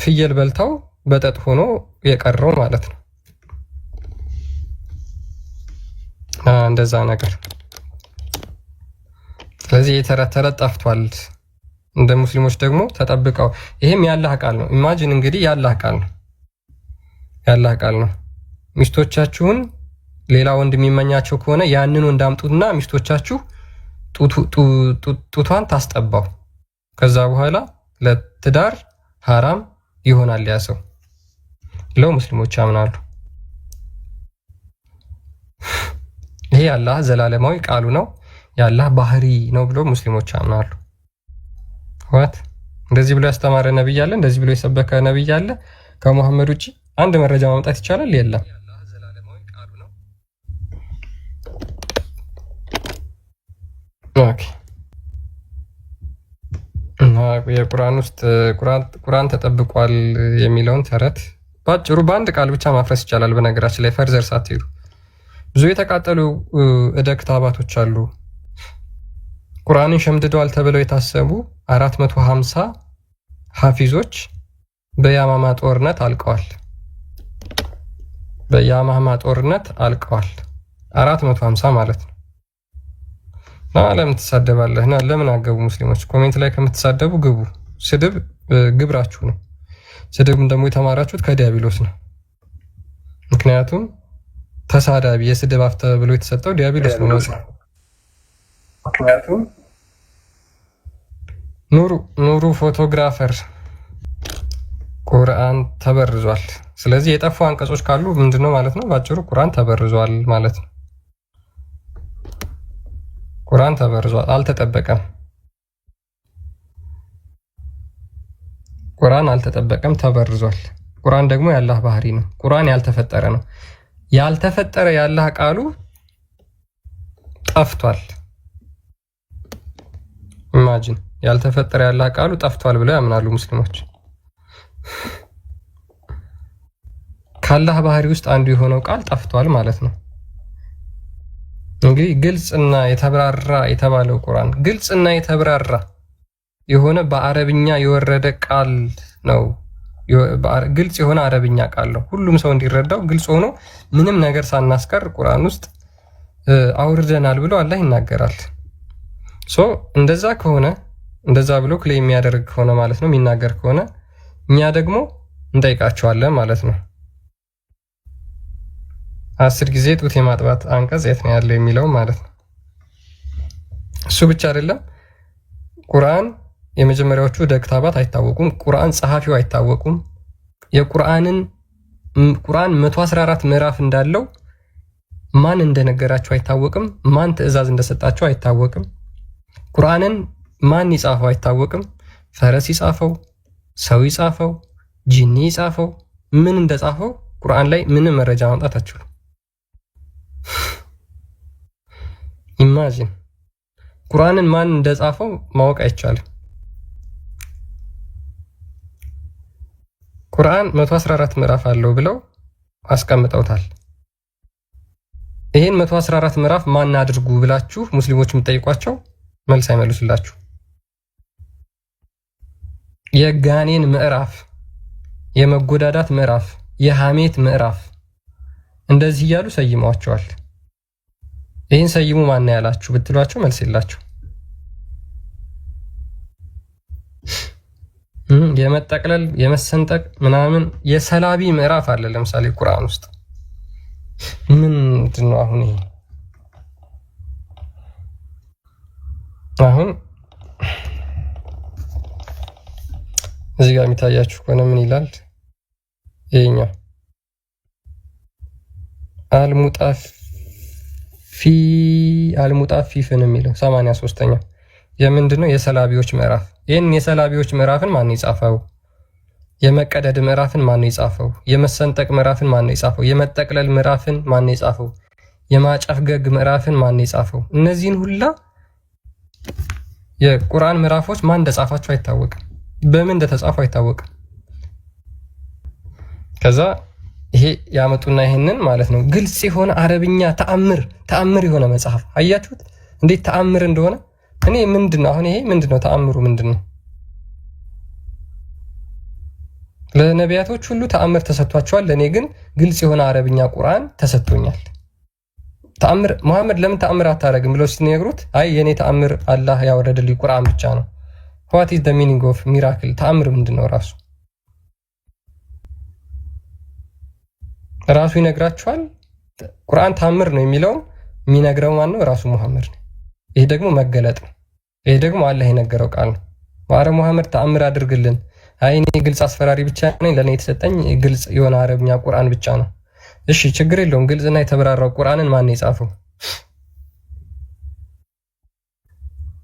ፍየል በልታው በጠጥ ሆኖ የቀረው ማለት ነው። እንደዛ ነገር። ስለዚህ የተረት ጠፍቷል። እንደ ሙስሊሞች ደግሞ ተጠብቀው ይሄም ያላህ ቃል ነው። ኢማጂን እንግዲህ ያላህ ቃል ነው። ሚስቶቻችሁን ሌላ ወንድ የሚመኛቸው ከሆነ ያንን ወንድ አምጡትና ሚስቶቻችሁ ጡቷን ታስጠባው። ከዛ በኋላ ለትዳር ሐራም ይሆናል ያ ሰው ብለው ሙስሊሞች ያምናሉ። ይሄ ያላህ ዘላለማዊ ቃሉ ነው፣ ያላህ ባህሪ ነው ብለው ሙስሊሞች ያምናሉ። እንደዚህ ብሎ ያስተማረ ነብይ አለ? እንደዚህ ብሎ የሰበከ ነብይ አለ? ከሙሐመድ ውጪ አንድ መረጃ ማምጣት ይቻላል? የለም። ኦኬ እና የቁርአን ውስጥ ቁርአን ተጠብቋል የሚለውን ተረት ባጭሩ በአንድ ቃል ብቻ ማፍረስ ይቻላል። በነገራችን ላይ ፈርዘር ሳትሄዱ ብዙ የተቃጠሉ እደ ክታባቶች አሉ። ቁርአንን ሸምድደዋል ተብለው የታሰቡ 450 ሐፊዞች በያማማ ጦርነት አልቀዋል። 450 ማለት ነው። ለምን ትሳደባለህ? ለምን አገቡ? ሙስሊሞች ኮሜንት ላይ ከምትሳደቡ ግቡ። ስድብ ግብራችሁ ነው። ስድብም ደግሞ የተማራችሁት ከዲያብሎስ ነው። ምክንያቱም ተሳዳቢ የስድብ አፍ ተብሎ የተሰጠው ዲያብሎስ ነው። ምክንያቱም ኑሩ ፎቶግራፈር ቁርአን ተበርዟል። ስለዚህ የጠፉ አንቀጾች ካሉ ምንድነው ማለት ነው? ባጭሩ ቁርአን ተበርዟል ማለት ነው። ቁርአን ተበርዟል፣ አልተጠበቀም። ቁርአን አልተጠበቀም፣ ተበርዟል። ቁርአን ደግሞ ያላህ ባህሪ ነው። ቁርአን ያልተፈጠረ ነው። ያልተፈጠረ ያላህ ቃሉ ጠፍቷል። ኢማጂን ያልተፈጠረ ያላህ ቃሉ ጠፍቷል ብለው ያምናሉ ሙስሊሞች። ካላህ ባህሪ ውስጥ አንዱ የሆነው ቃል ጠፍቷል ማለት ነው። እንግዲህ ግልጽና የተብራራ የተባለው ቁርአን ግልጽና የተብራራ የሆነ በአረብኛ የወረደ ቃል ነው። ግልጽ የሆነ አረብኛ ቃል ነው። ሁሉም ሰው እንዲረዳው ግልጽ ሆኖ ምንም ነገር ሳናስቀር ቁርአን ውስጥ አውርደናል ብሎ አላህ ይናገራል። እንደዛ ከሆነ እንደዛ ብሎ ክሌም የሚያደርግ ከሆነ ማለት ነው የሚናገር ከሆነ እኛ ደግሞ እንጠይቃቸዋለን ማለት ነው። 10 ጊዜ ጡት የማጥባት አንቀጽ የት ነው ያለው የሚለው ማለት ነው። እሱ ብቻ አይደለም። ቁርአን የመጀመሪያዎቹ ደግታባት አይታወቁም። ቁርአን ጸሐፊው አይታወቁም። ቁርአን 114 ምዕራፍ እንዳለው ማን እንደነገራቸው አይታወቅም። ማን ትዕዛዝ እንደሰጣቸው አይታወቅም። ቁርአንን ማን ይጻፈው አይታወቅም። ፈረስ ይጻፈው፣ ሰው ይጻፈው፣ ጂኒ ይጻፈው፣ ምን እንደጻፈው ቁርአን ላይ ምንም መረጃ ማምጣት አትችሉም። ኢማጂን ቁርአንን ማን እንደጻፈው ማወቅ አይቻልም። ቁርአን 114 ምዕራፍ አለው ብለው አስቀምጠውታል። ይሄን 114 ምዕራፍ ማን አድርጉ ብላችሁ ሙስሊሞች የምትጠይቋቸው መልስ አይመልሱላችሁ። የጋኔን ምዕራፍ፣ የመጎዳዳት ምዕራፍ፣ የሐሜት ምዕራፍ እንደዚህ እያሉ ሰይመዋቸዋል። ይህን ሰይሙ ማን ያላችሁ ብትሏቸው መልስ የላችሁ። የመጠቅለል የመሰንጠቅ ምናምን የሰላቢ ምዕራፍ አለ። ለምሳሌ ቁርአን ውስጥ ምንድን ነው አሁን ይሄ? አሁን እዚህ ጋር የሚታያችሁ ከሆነ ምን ይላል? ይሄኛው አልሙጣፊፍን የሚለው 83ኛው የምንድነው? የሰላቢዎች ምዕራፍ። ይህን የሰላቢዎች ምዕራፍን ማን የጻፈው? የመቀደድ ምዕራፍን ማን የጻፈው? የመሰንጠቅ ምዕራፍን ማን የጻፈው? የመጠቅለል ምዕራፍን ማን የጻፈው? የማጨፍገግ ምዕራፍን ማን የጻፈው? እነዚህን ሁላ የቁርአን ምዕራፎች ማን እንደጻፋቸው አይታወቅም። በምን እንደተጻፉ አይታወቅም። ከዛ ይሄ ያመጡና ይሄንን ማለት ነው ግልጽ የሆነ አረብኛ ተአምር የሆነ መጽሐፍ አያችሁት? እንዴት ተአምር እንደሆነ እኔ ምንድነው አሁን ይሄ ምንድነው ተአምሩ ምንድነው? ለነቢያቶች ሁሉ ተአምር ተሰጥቷቸዋል። ለኔ ግን ግልጽ የሆነ አረብኛ ቁርአን ተሰጥቶኛል። ተአምር መሐመድ ለምን ተአምር አታረግም ብለው ሲነግሩት አይ የኔ ተአምር አላህ ያወረደልኝ ቁርአን ብቻ ነው። what is the meaning of miracle? ተአምር ምንድነው? ራሱ ይነግራቸዋል። ቁርአን ተአምር ነው የሚለው የሚነግረው ማን ነው? ራሱ መሐመድ ነው። ይሄ ደግሞ መገለጥ ነው። ይሄ ደግሞ አላህ የነገረው ቃል ነው። ማረ መሐመድ ተአምር አድርግልን። አይ እኔ ግልጽ አስፈራሪ ብቻ ነኝ፣ ለኔ የተሰጠኝ ግልጽ የሆነ አረብኛ ቁርአን ብቻ ነው። እሺ ችግር የለውም። ግልጽና የተብራራው ቁርአንን ማን ነው የጻፈው?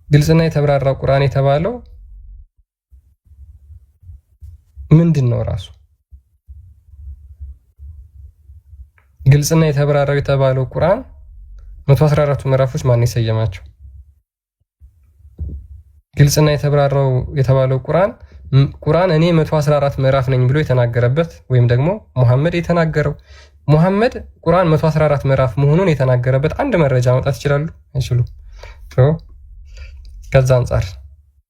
ግልጽና የተብራራው ቁርአን የተባለው ምንድነው? ራሱ ግልጽና የተብራራው የተባለው ቁርአን 114ቱ ምዕራፎች ማን የሰየማቸው? ግልጽና የተብራራው የተባለው ቁርአን እኔ 114 ምዕራፍ ነኝ ብሎ የተናገረበት ወይም ደግሞ ሙሐመድ የተናገረው ሙሐመድ ቁርአን 114 ምዕራፍ መሆኑን የተናገረበት አንድ መረጃ ማውጣት ይችላሉ? አይችሉም። ከዛ አንፃር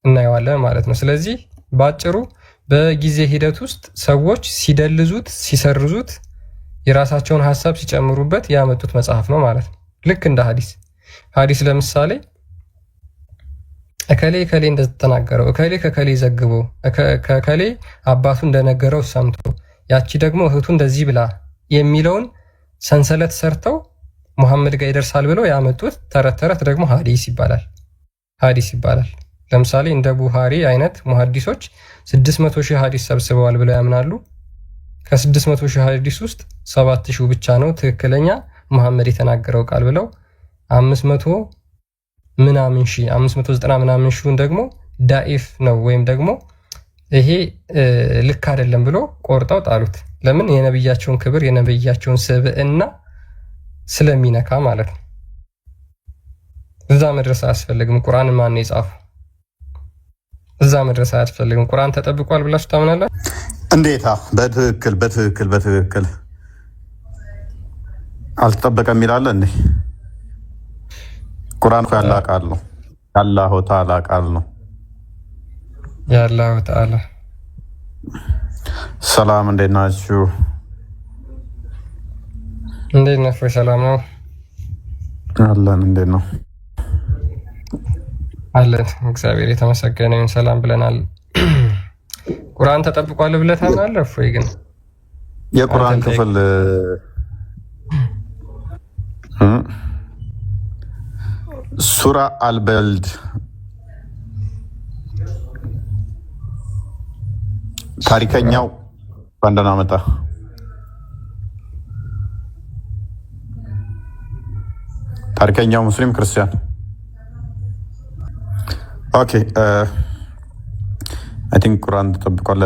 እናየዋለን ማለት ነው። ስለዚህ ባጭሩ በጊዜ ሂደት ውስጥ ሰዎች ሲደልዙት ሲሰርዙት የራሳቸውን ሐሳብ ሲጨምሩበት ያመጡት መጽሐፍ ነው ማለት ነው። ልክ እንደ ሐዲስ ለምሳሌ እከሌ እንደተናገረው እከሌ ከከሌ ዘግቦ ከከሌ አባቱ እንደነገረው ሰምቶ ያቺ ደግሞ እህቱ እንደዚህ ብላ የሚለውን ሰንሰለት ሰርተው መሐመድ ጋር ይደርሳል ብለው ያመጡት ተረት ደግሞ ሐዲስ ይባላል። ለምሳሌ እንደ ቡሃሪ አይነት ሙሐዲሶች 600,000 ሐዲስ ሰብስበዋል ብለው ያምናሉ። ከ600,000 ሐዲስ ውስጥ 7,000 ብቻ ነው ትክክለኛ መሐመድ የተናገረው ቃል ብለው 590 ምናምን ሺውን ደግሞ ዳኢፍ ነው ወይም ደግሞ ይሄ ልክ አይደለም ብሎ ቆርጠው ጣሉት። ለምን? የነብያቸውን ክብር የነብያቸውን ስብዕና ስለሚነካ ማለት ነው። እዛ መድረስ አያስፈልግም። ቁርአን ማን ነው የጻፈው? እዛ መድረስ አያስፈልግም። ቁርአን ተጠብቋል ብላችሁ ታምናላችሁ? እንዴታ! በትክክል አልተጠበቀም ይላል እንዴ? ቁርአን እኮ ያላህ ቃል ነው። የአላሁ ተዓላ ቃል ነው። የአላሁ ተዓላ። ሰላም፣ እንዴት ናችሁ? እንዴት ነህ? ሰላም ነው አለን። እንዴት ነው አለን? እግዚአብሔር የተመሰገነ ይሁን። ሰላም ብለናል። ቁርአን ተጠብቋል ብለህ ታምናለህ? እፎይ ግን የቁርአን ክፍል ሱራ አልበልድ ታሪከኛው ባንደና መጣ። ታሪከኛው ሙስሊም ክርስቲያን። ኦኬ አይ ቲንክ ቁርአን ተጠብቋል።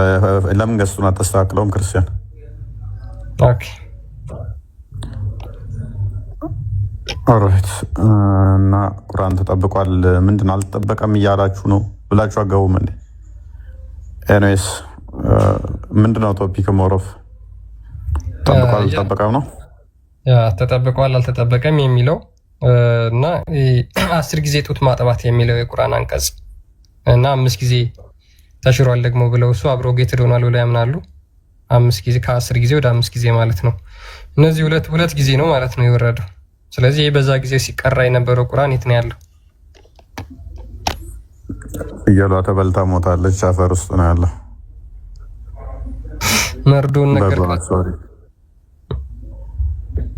ለምን ገዝቱን አተስተካክለውም? ክርስቲያን ኦኬ ኦልራይት። እና ቁርአን ተጠብቋል ምንድን አልተጠበቀም እያላችሁ ነው ብላችሁ አገቡም እንዴ? ኤኒዌይስ ምንድነው ቶፒክ ሞሮፍ ተጠብቋል አልተጠበቀም ነው? ያ ተጠብቋል አልተጠበቀም የሚለው እና 10 ጊዜ ጡት ማጥባት የሚለው የቁርአን አንቀጽ እና 5 ጊዜ ተሽሯል ደግሞ ብለው እሱ አብሮጌትድ ሆኗል ብለው ያምናሉ። 5 ጊዜ ከ10 ጊዜ ወደ 5 ጊዜ ማለት ነው። እነዚህ ሁለት ጊዜ ነው ማለት ነው የወረደው። ስለዚህ በዛ ጊዜ ሲቀራ የነበረው ቁርአን የት ነው ያለው? ፍየሏ ተበልታ ሞታለች፣ አፈር ውስጥ ነው ያለው። መርዶን ነገር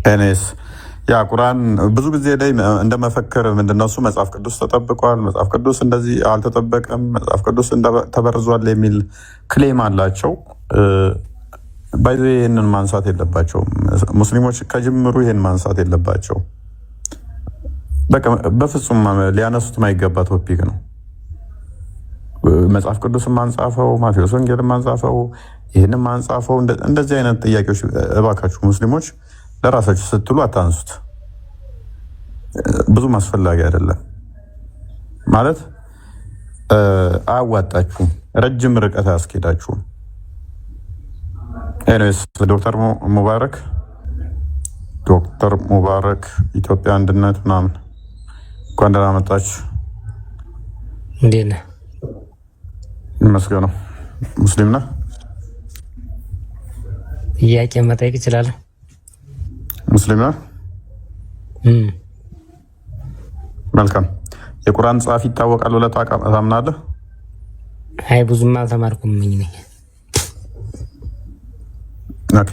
ኤኒዌይስ ያ ቁርአን ብዙ ጊዜ ላይ እንደመፈክር ምንድነው እሱ መጽሐፍ ቅዱስ ተጠብቋል፣ መጽሐፍ ቅዱስ እንደዚህ አልተጠበቀም፣ መጽሐፍ ቅዱስ ተበርዟል የሚል ክሌም አላቸው። ባይዘ ይህንን ማንሳት የለባቸውም ሙስሊሞች ከጅምሩ ይህን ማንሳት የለባቸው። በቃ በፍጹም ሊያነሱት ማይገባ ቶፒክ ነው። መጽሐፍ ቅዱስ ማንጻፈው፣ ማቴዎስ ወንጌል ማንጻፈው፣ ይህንን ማንጻፈው፣ እንደዚህ አይነት ጥያቄዎች እባካችሁ ሙስሊሞች ለራሳችሁ ስትሉ አታንሱት። ብዙም አስፈላጊ አይደለም ማለት አያዋጣችሁም፣ ረጅም ርቀት አያስኬዳችሁም። ኤኒዌይስ ዶክተር ሙባረክ ኢትዮጵያ አንድነት ምናምን እንኳን ደህና መጣችሁ። እንዴት ነህ? ይመስገነው። ሙስሊም ነህ? ጥያቄ መጠየቅ ይችላል? ሙስሊም ነህ? መልካም። የቁርአን ጸሐፊ ይታወቃል ብለህ ታምናለህ? አይ ብዙም አልተማርኩም ነኝ። ኦኬ።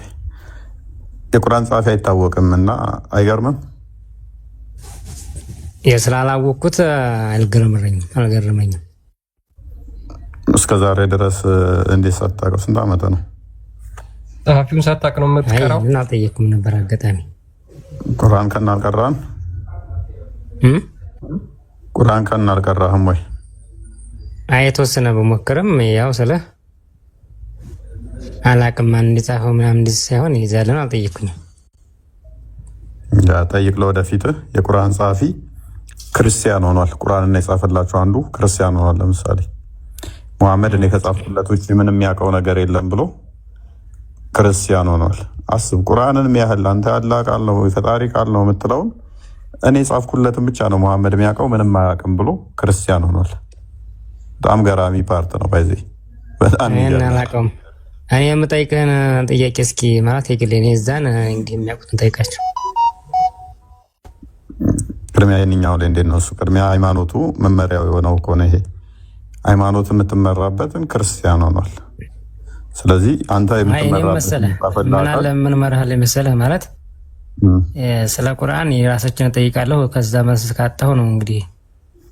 የቁርአን ጸሐፊ አይታወቅም እና አይገርምም? ስላላወቅኩት አልገረመኝም። እስከ ዛሬ ድረስ እንዴት ሳታውቀው? ስንት ዓመት ነው? ጸሐፊውን ሳታውቅ ነው የምትቀራው? እና አልጠየቅኩም ነበር አጋጣሚ። ቁርአን ከና አልቀራህም? ቁርአን ከና አልቀራህም ወይ? አይ የተወሰነ በሞክርም ያው ስለ አላቅም ማን እንዲጻፈው ምናምን እንደዚህ ሳይሆን ይዛለን አልጠየቅኩኝም። ያ ጠይቅ ለወደፊት። የቁርአን ጸሐፊ ክርስቲያን ሆኗል። ቁርአንን የጻፈላቸው አንዱ ክርስቲያን ሆኗል። ለምሳሌ ሙሐመድ እኔ ከጻፍኩለት ውጭ ምንም የሚያውቀው ነገር የለም ብሎ ክርስቲያን ሆኗል። አስብ፣ ቁርአንን የሚያህል አንተ ያለ ቃል ነው የፈጣሪ ቃል ነው የምትለውን እኔ ጻፍኩለትን ብቻ ነው ሙሐመድ የሚያውቀው ምንም አያውቅም ብሎ ክርስቲያን ሆኗል። በጣም ገራሚ ፓርት ነው። ባይዜ በጣም አላውቀውም። እኔ የምጠይቅህን ጥያቄ እስኪ ማለት የግሌን የዛን እንግዲህ የሚያውቁትን ጠይቃቸው። ቅድሚያ የእኛው ላይ እንዴት ነው እሱ? ቅድሚያ ሃይማኖቱ መመሪያው የሆነው ከሆነ ይሄ ሃይማኖት የምትመራበትን ክርስቲያን ሆኗል። ስለዚህ አንተ ምን መርህ ላይ መሰለህ ማለት ስለ ቁርአን የራሳችን እጠይቃለሁ። ከዛ መልስ ካጣሁ ነው እንግዲህ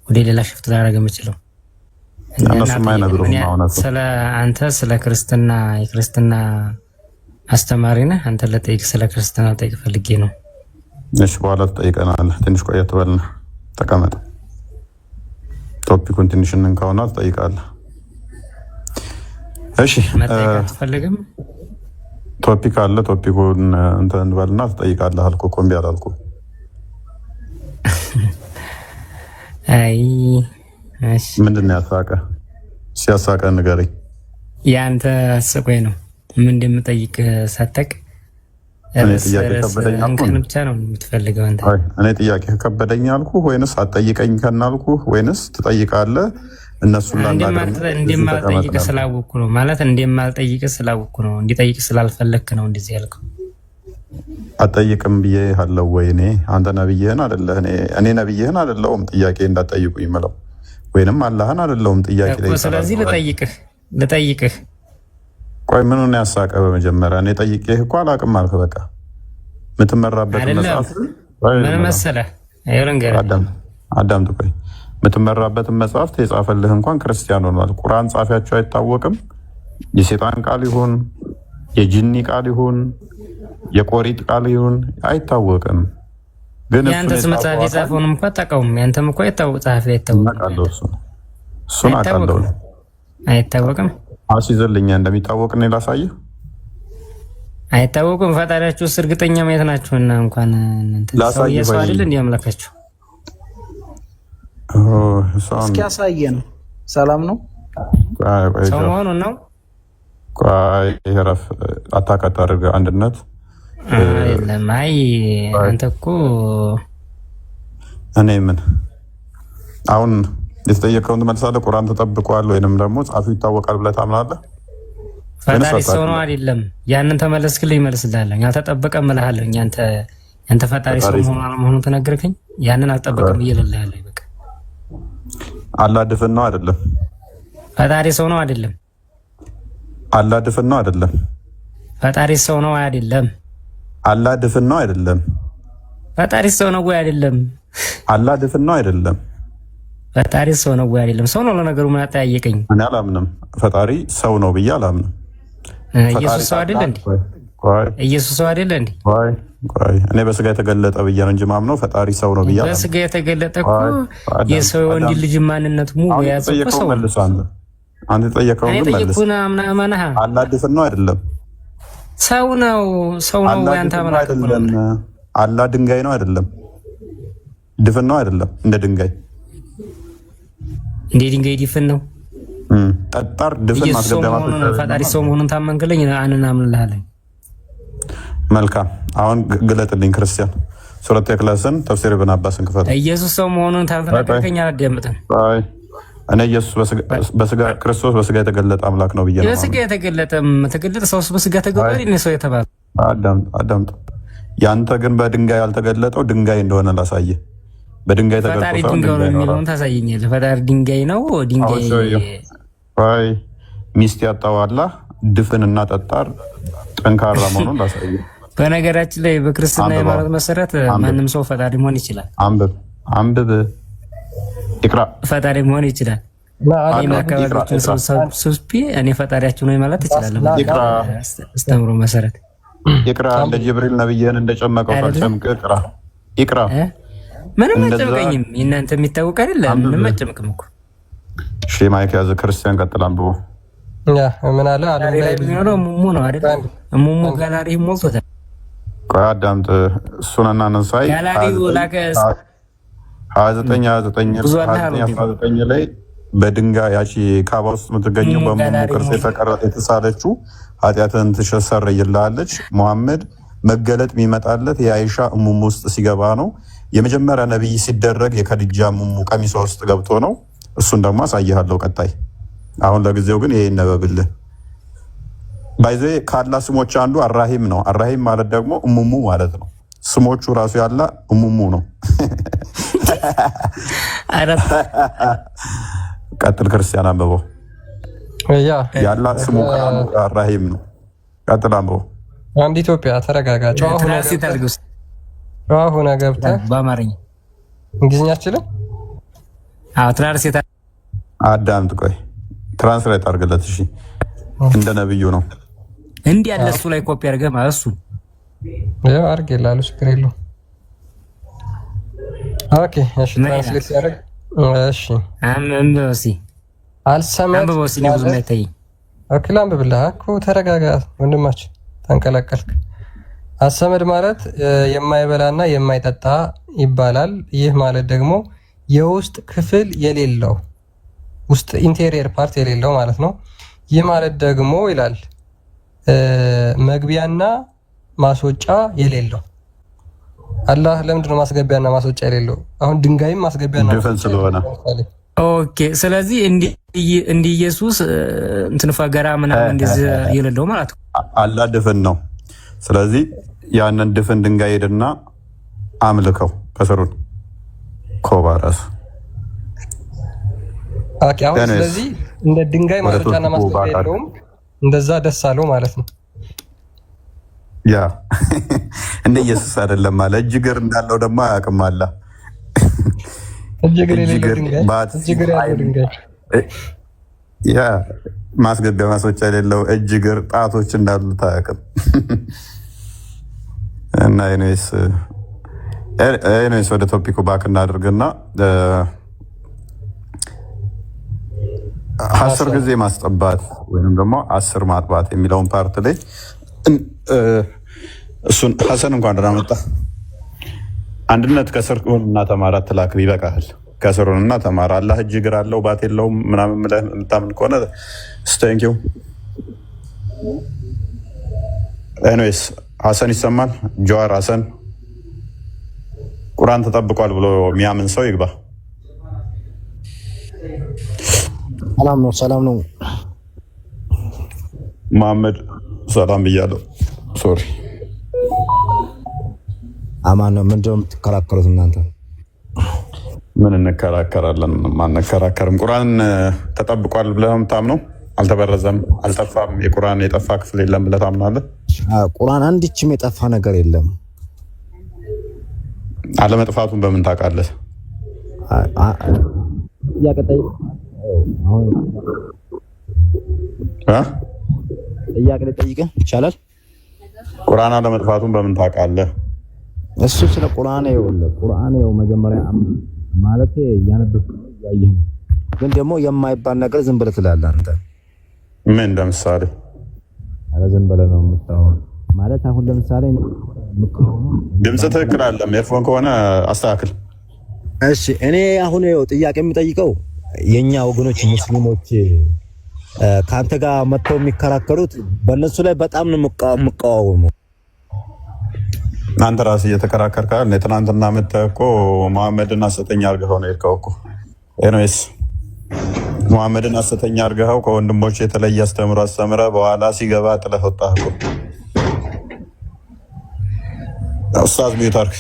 ወደ ሌላ ሽፍት ላደርግ የምችለው። ስለ አንተ ስለ ክርስትና የክርስትና አስተማሪ ነህ አንተ ለጠይቅ ስለ ክርስትና ጠይቅ ፈልጌ ነው። እሺ በኋላ ትጠይቀናለህ። ትንሽ ቆየት በልና ተቀመጥ። ቶፒኩን ትንሽ እንንካውና ትጠይቃለህ። እሺ መጠየቅ አትፈልግም? ቶፒክ አለ። ቶፒኩን እንትን እንበልና ትጠይቃለህ አልኩህ እኮ እምቢ አላልኩም። አይ እሺ ምንድን ነው ያሳቀህ? ሲያሳቀህ ንገረኝ። ያንተ አስቆይ ነው ምን እንደምጠይቅ ሳታውቅ እንከን ብቻ ነው የምትፈልገው አንተ? እኔ ጥያቄ ከበደኝ አልኩህ ወይንስ አትጠይቀኝ ከናልኩህ ወይንስ ትጠይቃለህ? እነሱን እንደማልጠይቅ ስላወቅኩ ነው ማለት እንደማልጠይቅ ስላወቅኩ ነው። እንዲጠይቅ ስላልፈለክ ነው እንደዚህ ያልከው። አትጠይቅም ብዬ አለው ወይ? አንተ ነብይህን አይደለህ? እኔ ነብይህን አይደለሁም ጥያቄ እንዳትጠይቁኝ የምለው ወይንም አላህን አይደለሁም ጥያቄ ላይ። ስለዚህ ልጠይቅህ። ቆይ ምኑን ያሳቀህ? በመጀመሪያ እኔ ጠይቄህ እኮ አላውቅም አልክ። በቃ የምትመራበት መጽሐፍ ምን መሰለህ? አዳምጥ ቆይ። የምትመራበትን መጽሐፍት የጻፈልህ እንኳን ክርስቲያን ሆኗል። ቁርአን ጻፊያቸው አይታወቅም። የሴጣን ቃል ይሁን የጂኒ ቃል ይሁን የቆሪጥ ቃል ይሁን አይታወቅም። ግን ያንተስ መጽሐፍ የጻፈውንም እንኳን አታውቀውም። ያንተም እኮ አይታወቅ ጸሐፊ አይታወቅም። እሱን አውቃለሁ። አይታወቅም። አስይዘልኛ እንደሚታወቅ ነው ላሳየህ። አይታወቅም። ፈጣሪያችሁስ እርግጠኛ ማየት ናችሁና እንኳን ላሳየህ ሰው አይደል እንዴ አምላካችሁ? እስኪ ያሳየን። ሰላም ነው ሰው መሆኑን ነው። ቆይ ይረፍ። አታውቃት አድርገህ አንድነት አይደለም። አይ አንተ እኮ እኔ ምን አሁን የተጠየቀውን ትመልሳለህ? ቁርአን ተጠብቋል ወይንም ደግሞ ጻፊው ይታወቃል ብለህ ታምናለህ? ፈጣሪ ሰው ነው አይደለም? ያንን ተመለስክልኝ እመልስልሃለሁ። አልተጠበቀም እልሃለሁ። ያንተ ፈጣሪ ሰው መሆኑን ተነገርከኝ። ያንን አልጠበቀም እየልልሃለሁ። በቃ አላህ ድፍን ነው አይደለም? ፈጣሪ ሰው ነው አይደለም? አላህ ድፍን ነው አይደለም? ፈጣሪ ሰው ነው አይደለም? አላህ ድፍን ነው አይደለም? ፈጣሪ ሰው ነው ወይ አይደለም? አላህ ድፍን ነው አይደለም? ፈጣሪ ሰው ነው ወይ አይደለም? ሰው ነው ለነገሩ። ምን አጠያየቀኝ? እኔ አላምንም። ፈጣሪ ሰው ነው ብዬ አላምንም። ኢየሱስ ሰው አይደለ እንዴ? ኢየሱስ ሰው አይደለ እንዴ? ቆይ እኔ በስጋ የተገለጠ ብዬ ነው እንጂ ማምነው ፈጣሪ ሰው ነው ብዬ አላምንም። በስጋ የተገለጠ እኮ የሰው ወንድ ልጅ ማንነቱ ሙሉ ያዘው ሰው መልሶ አንተ ጠየቀው ግን መልስ። አላህ ድፍን ነው አይደለም? ሰው ነው። ሰው ነው ወይ አንተ አምላክ አይደለም? አላህ ድንጋይ ነው አይደለም? ድፍን ነው አይደለም? እንደ ድንጋይ እንደ ድንጋይ ድፍን ነው። ጠጣር ድፍን ማስገደማት ፈጣሪ ሰው መሆኑን ታመንክልኝ አንን አምንልሃለኝ። መልካም አሁን ግለጥልኝ ክርስቲያን ሱረት ኢኽላስን ተፍሲር ኢብኑ አባስን ክፈት። ኢየሱስ ሰው መሆኑን ታመንክልኝ አላደምጥም። እኔ ኢየሱስ በስጋ ክርስቶስ በስጋ የተገለጠ አምላክ ነው ብዬ ነው። በስጋ ተገለጠ ሰው በስጋ ተገለጠ ነው ሰው የተባለ አዳምጥ። ያንተ ግን በድንጋይ ያልተገለጠው ድንጋይ እንደሆነ ላሳየህ። በድንጋይ ተገለጠው ፈጣሪ ድንጋይ ነው የሚለውን ታሳየኛለህ። ፈጣሪ ድንጋይ ነው። ድንጋይ ሚስት ያጣው አላህ ድፍንና ጠጣር ጠንካራ መሆኑን ላሳየህ። በነገራችን ላይ በክርስትና ሃይማኖት መሰረት ማንም ሰው ፈጣሪ መሆን ይችላል። አንብብ ይቅራ ፈጣሪ መሆን ይችላል። እኔ አካባቢዎችን ሰብስቤ እኔ ፈጣሪያችሁ ነው ማለት ይችላል። አስተምሮ መሰረት ይቅራ እንደ ጅብሪል ነብይህን እንደጨመቀው ፈጨምቅ ይቅራ። ምንም አጨምቀኝም። እናንተ የሚታወቅ አይደለም። ምንም አጨምቅም እኮ እሺ። ማይክ ያዘ ክርስቲያን ቀጥል። አንብቦ ምን አለ ዓለም ላይ ቢኖረው ሙሙ ነው አይደል? ሙሙ ጋላሪ ሞልቶታል። ቆይ አዳምጥ። እሱን እናነሳይ ጋላሪው ላከ 29 ላይ በድንጋይ ያቺ ካባ ውስጥ የምትገኘው በሙሙ ቅርጽ የተሳለችው ኃጢአትን ትሸሰርይልሃለች። ሙሐመድ መገለጥ የሚመጣለት የአይሻ ሙሙ ውስጥ ሲገባ ነው። የመጀመሪያ ነብይ ሲደረግ የከድጃ ሙሙ ቀሚሷ ውስጥ ገብቶ ነው። እሱን ደግሞ አሳይሃለሁ ቀጣይ። አሁን ለጊዜው ግን ይሄ ይነበብልህ። ባይዘ ካላ ስሞች አንዱ አራሂም ነው። አራሂም ማለት ደግሞ ሙሙ ማለት ነው። ስሞቹ ራሱ ያላ ሙሙ ነው። ቀጥል ክርስቲያን አንብበው። ያላ ስሙ አራሂም ነው። ቀጥል አንብበው። አንድ ኢትዮጵያ ተረጋጋ። ጨዋ ሆነ ገብተህ በአማርኛ እንግሊዝኛ አትችልም? ትራንስሌት አዳምጥ። ቆይ ትራንስሌት አድርግለት። እሺ እንደ ነብዩ ነው እንዲህ ያለ እሱ ላይ ኮፒ አድርገህ ማለት እሱ ያው አድርግ ይላል። ችግር የለውም። ኦኬ እሺ ትራንስሌት ያደርግ። እሺ አንበሲ አልሰማም። አንበሲ ነው ብዙ የማይታይ። ኦኬ ላንብብልህ እኮ ተረጋጋ ወንድማችን፣ ተንቀለቀልክ። አሰመድ ማለት የማይበላና የማይጠጣ ይባላል። ይህ ማለት ደግሞ የውስጥ ክፍል የሌለው ውስጥ ኢንቴሪየር ፓርት የሌለው ማለት ነው። ይህ ማለት ደግሞ ይላል መግቢያና ማስወጫ የሌለው። አላህ ለምንድነው ማስገቢያና ማስወጫ የሌለው? አሁን ድንጋይም ማስገቢያና ድፍን ስለሆነ። ኦኬ ስለዚህ እንዲ ኢየሱስ እንትን ፈገራ ምናምን እንደዚህ የሌለው ማለት ነው። አላህ ድፍን ነው። ስለዚህ ያንን ድፍን ድንጋይ ሄድና አምልከው ከስሩን ኮባራስ አሁን ስለዚህ እንደ ድንጋይ ማስወጫና ማስገቢያ የለውም። እንደዛ ደስ አለው ማለት ነው። ያ እንደ ኢየሱስ አይደለም ማለት እጅ እግር እንዳለው ደግሞ አያውቅም። አላህ እጅግር ያለው ድንጋይ ያ ማስገቢያ ማስወጫ የሌለው እጅግር ጣቶች እንዳሉ ታያቅም እና ኤኒዌይስ ወደ ቶፒኩ ባክ እናድርግና 10 ጊዜ ማስጠባት ወይም ደግሞ 10 ማጥባት የሚለውን ፓርት ላይ እሱን ሐሰን እንኳን ደህና መጣ። አንድነት ከስርና ተማራ ትላክ ይበቃል። ከስሩንና ተማራ አላህ እጅግር አለው ባት የለውም ምናምን የምታምን ከሆነ ስቴንኪው። ኤኒዌይስ ሐሰን ይሰማል። ጀዋር ሐሰን ቁርአን ተጠብቋል ብሎ የሚያምን ሰው ይግባ። ሰላም ነው። መሐመድ ሰላም ብያለሁ። ሶሪ አማን ነው። ምንድነው የምትከራከሩት እናንተ? ምን እንከራከራለን? ማንከራከርም። ቁርአን ተጠብቋል ብለህ የምታምነው? አልተበረዘም፣ አልጠፋም፣ የቁርአን የጠፋ ክፍል የለም ብለህ ታምናለህ? ቁርአን አንድችም የጠፋ ነገር የለም። አለመጥፋቱን በምን ታውቃለህ? ጥያቄ ልጠይቅህ ይቻላል? ቁርአን አለመጥፋቱን በምን ታውቃለህ? እሱ ስለ ቁርአን ይኸው መጀመሪያ ማለት ያነበብኩ ያየህ፣ ግን ደግሞ የማይባል ነገር ዝም ብለህ ትላለህ አንተ። ምን እንደምሳሌ? አረ ዝም ብለህ ነው የምታወራው። ማለት አሁን ለምሳሌ ድምጽ ትክክል አይደለም። ኤርፎን ከሆነ አስተካክል። እሺ እኔ አሁን ይኸው ጥያቄ የምጠይቀው የኛ ወገኖች ሙስሊሞች ካንተ ጋር መጥተው የሚከራከሩት በእነሱ ላይ በጣም ነው የምቃወመው። አንተ ራስህ እየተከራከርክ አይደል? ትናንትና መተህ እኮ መሐመድን ሐሰተኛ አድርገኸው ነው የሄድከው እኮ። ኤኒዌይስ መሐመድን ሐሰተኛ አድርገኸው ከወንድሞች የተለየ አስተምሮ አስተምረህ በኋላ ሲገባ ጥለህ ወጣህ እኮ። ኡስታዝ ሚዩት አድርግ።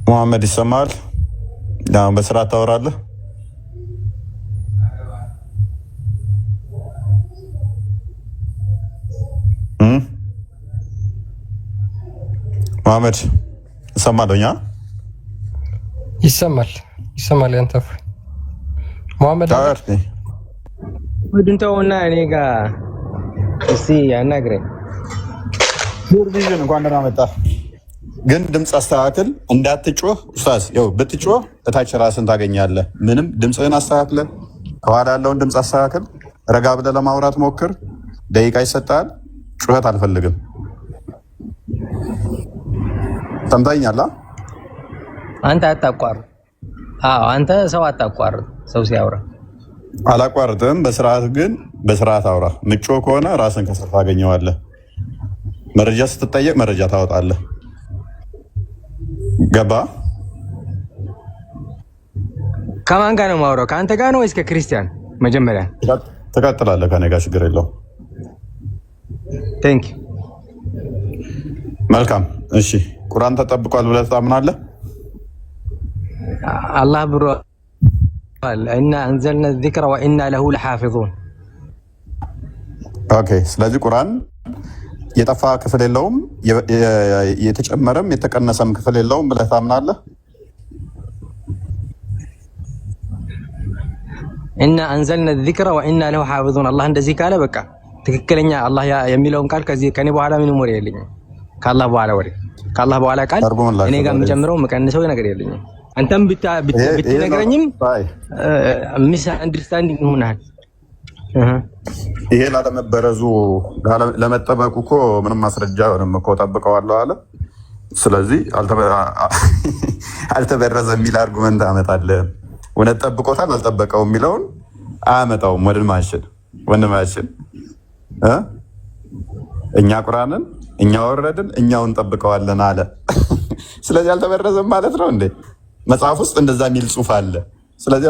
መሐመድ ይሰማል? አሁን በስርዓት ታወራለህ? መሐመድ ይሰማል? ይሰማል። ያንተ መሐመድ ወድንተውና እኔ ጋር እስቲ ያናግረኝ። ቪዥን እንኳን ደህና መጣ። ግን ድምፅ አስተካክል፣ እንዳትጮህ ኡስታዝ። ያው ብትጮህ እታች ራስን ታገኛለህ። ምንም ድምፅህን አስተካክለ፣ ከኋላ ያለውን ድምፅ አስተካክል። ረጋ ብለህ ለማውራት ሞክር። ደቂቃ ይሰጣል። ጩኸት አልፈልግም። ሰምታኛላ? አንተ አታቋርጥ። አንተ ሰው አታቋርጥ። ሰው ሲያወራ አላቋርጥም። በስርዓት ግን በስርዓት አውራ። ምጮህ ከሆነ ራስን ከስር ታገኘዋለህ። መረጃ ስትጠየቅ መረጃ ታወጣለህ። ገባ? ከማን ጋር ነው የማወራው? ከአንተ ጋር ነው ወይስ ከክርስቲያን? መጀመሪያ ትቀጥላለህ። ከኔ ጋር ችግር የለውም። ቴንክ ዩ። መልካም። እሺ ቁርአን ተጠብቋል ብለህ ታምናለህ? አላህ ብሏል፣ ኢና አንዘልና ዚክረ ወኢና ለሁ ለሓፊዙን። ኦኬ። ስለዚህ ቁርአን የጠፋ ክፍል የለውም፣ የተጨመረም የተቀነሰም ክፍል የለውም ብለህ ታምናለህ? ኢና አንዘልና ዚክረ ወኢና ለሁ ሓፊዙን። አላህ እንደዚህ ካለ በቃ ትክክለኛ አላህ የሚለውን ቃል ከኔ በኋላ ምንም ወሬ የለኝም። ከአላህ በኋላ ወሬ፣ ከአላህ በኋላ ቃል እኔ ጋር የምጨምረው የምቀንሰው ነገር የለኝም። አንተም ብትነግረኝም ሚስ አንደርስታንዲንግ ይሆናል። ይሄ ላለመበረዙ ለመጠበቁ እኮ ምንም ማስረጃ አይሆንም እኮ። ጠብቀዋለሁ አለ። ስለዚህ አልተበረዘ የሚል አርጉመንት አመጣለህ። እውነት ጠብቆታል አልጠበቀው የሚለውን አያመጣውም። ወንድማችን እኛ ቁርአንን እኛ ወረድን እኛው እንጠብቀዋለን አለ። ስለዚህ አልተበረዘም ማለት ነው እንዴ? መጽሐፍ ውስጥ እንደዛ የሚል ጽሑፍ አለ። ስለዚህ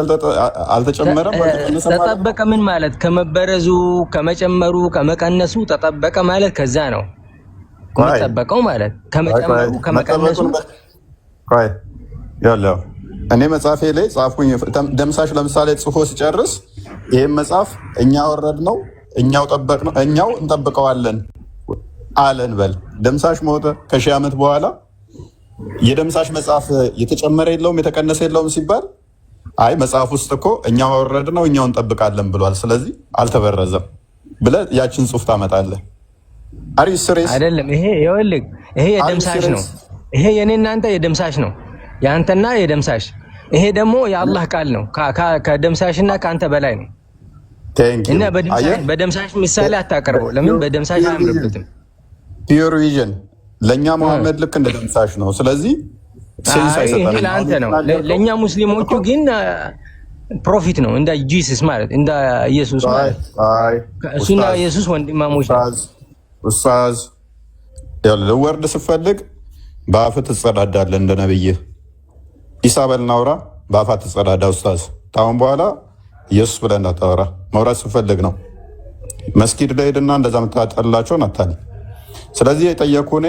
አልተጨመረም። ተጠበቀ ምን ማለት? ከመበረዙ ከመጨመሩ ከመቀነሱ ተጠበቀ ማለት ከዛ ነው የሚጠበቀው ማለት ከመጨመሩ ከመቀነሱ። ያለው እኔ መጽሐፌ ላይ ጻፍኩኝ። ደምሳሽ ለምሳሌ ጽፎ ሲጨርስ ይሄን መጽሐፍ እኛ ወረድ ነው እኛው ጠበቅ ነው እኛው እንጠብቀዋለን አለን በል። ደምሳሽ ሞተ ከ1000 ዓመት በኋላ የደምሳሽ መጽሐፍ የተጨመረ የለውም የተቀነሰ የለውም ሲባል አይ መጽሐፍ ውስጥ እኮ እኛው ወረድ ነው እኛውን እንጠብቃለን ብሏል፣ ስለዚህ አልተበረዘም ብለህ ያችን ጽሑፍ ታመጣለህ። አሪ ስሬስ አይደለም። ይሄ ይኸውልህ ይሄ የደምሳሽ ነው። ይሄ የኔ እናንተ የደምሳሽ ነው፣ ያንተና የደምሳሽ። ይሄ ደግሞ የአላህ ቃል ነው፣ ከደምሳሽና ከአንተ በላይ ነው። እና በደምሳሽ ምሳሌ አታቀርበው። ለምን በደምሳሽ አያምርበትም? ፒዩር ቪዥን ለኛ መሐመድ ልክ እንደ ደምሳሽ ነው። ስለዚህ ሴንስ አይሰጠንም። ይሄ ለአንተ ነው። ለኛ ሙስሊሞቹ ግን ፕሮፊት ነው፣ እንደ ጂሰስ ማለት እንደ ኢየሱስ ማለት። እሱና ኢየሱስ ወንድማሞች ናቸው። ኡስታዝ ያለ ወርድ ስፈልግ በአፍ ትጸዳዳለህ እንደ ነብይ ኢሳ በልናውራ በአፍ ትጸዳዳ ኡስታዝ። ታውን በኋላ ኢየሱስ ብለህ እንዳታወራ መውራት ስፈልግ ነው። መስጊድ ላይ ሄድና እንደዛ የምታጠላቸውን አታል። ስለዚህ የጠየኩህ እኔ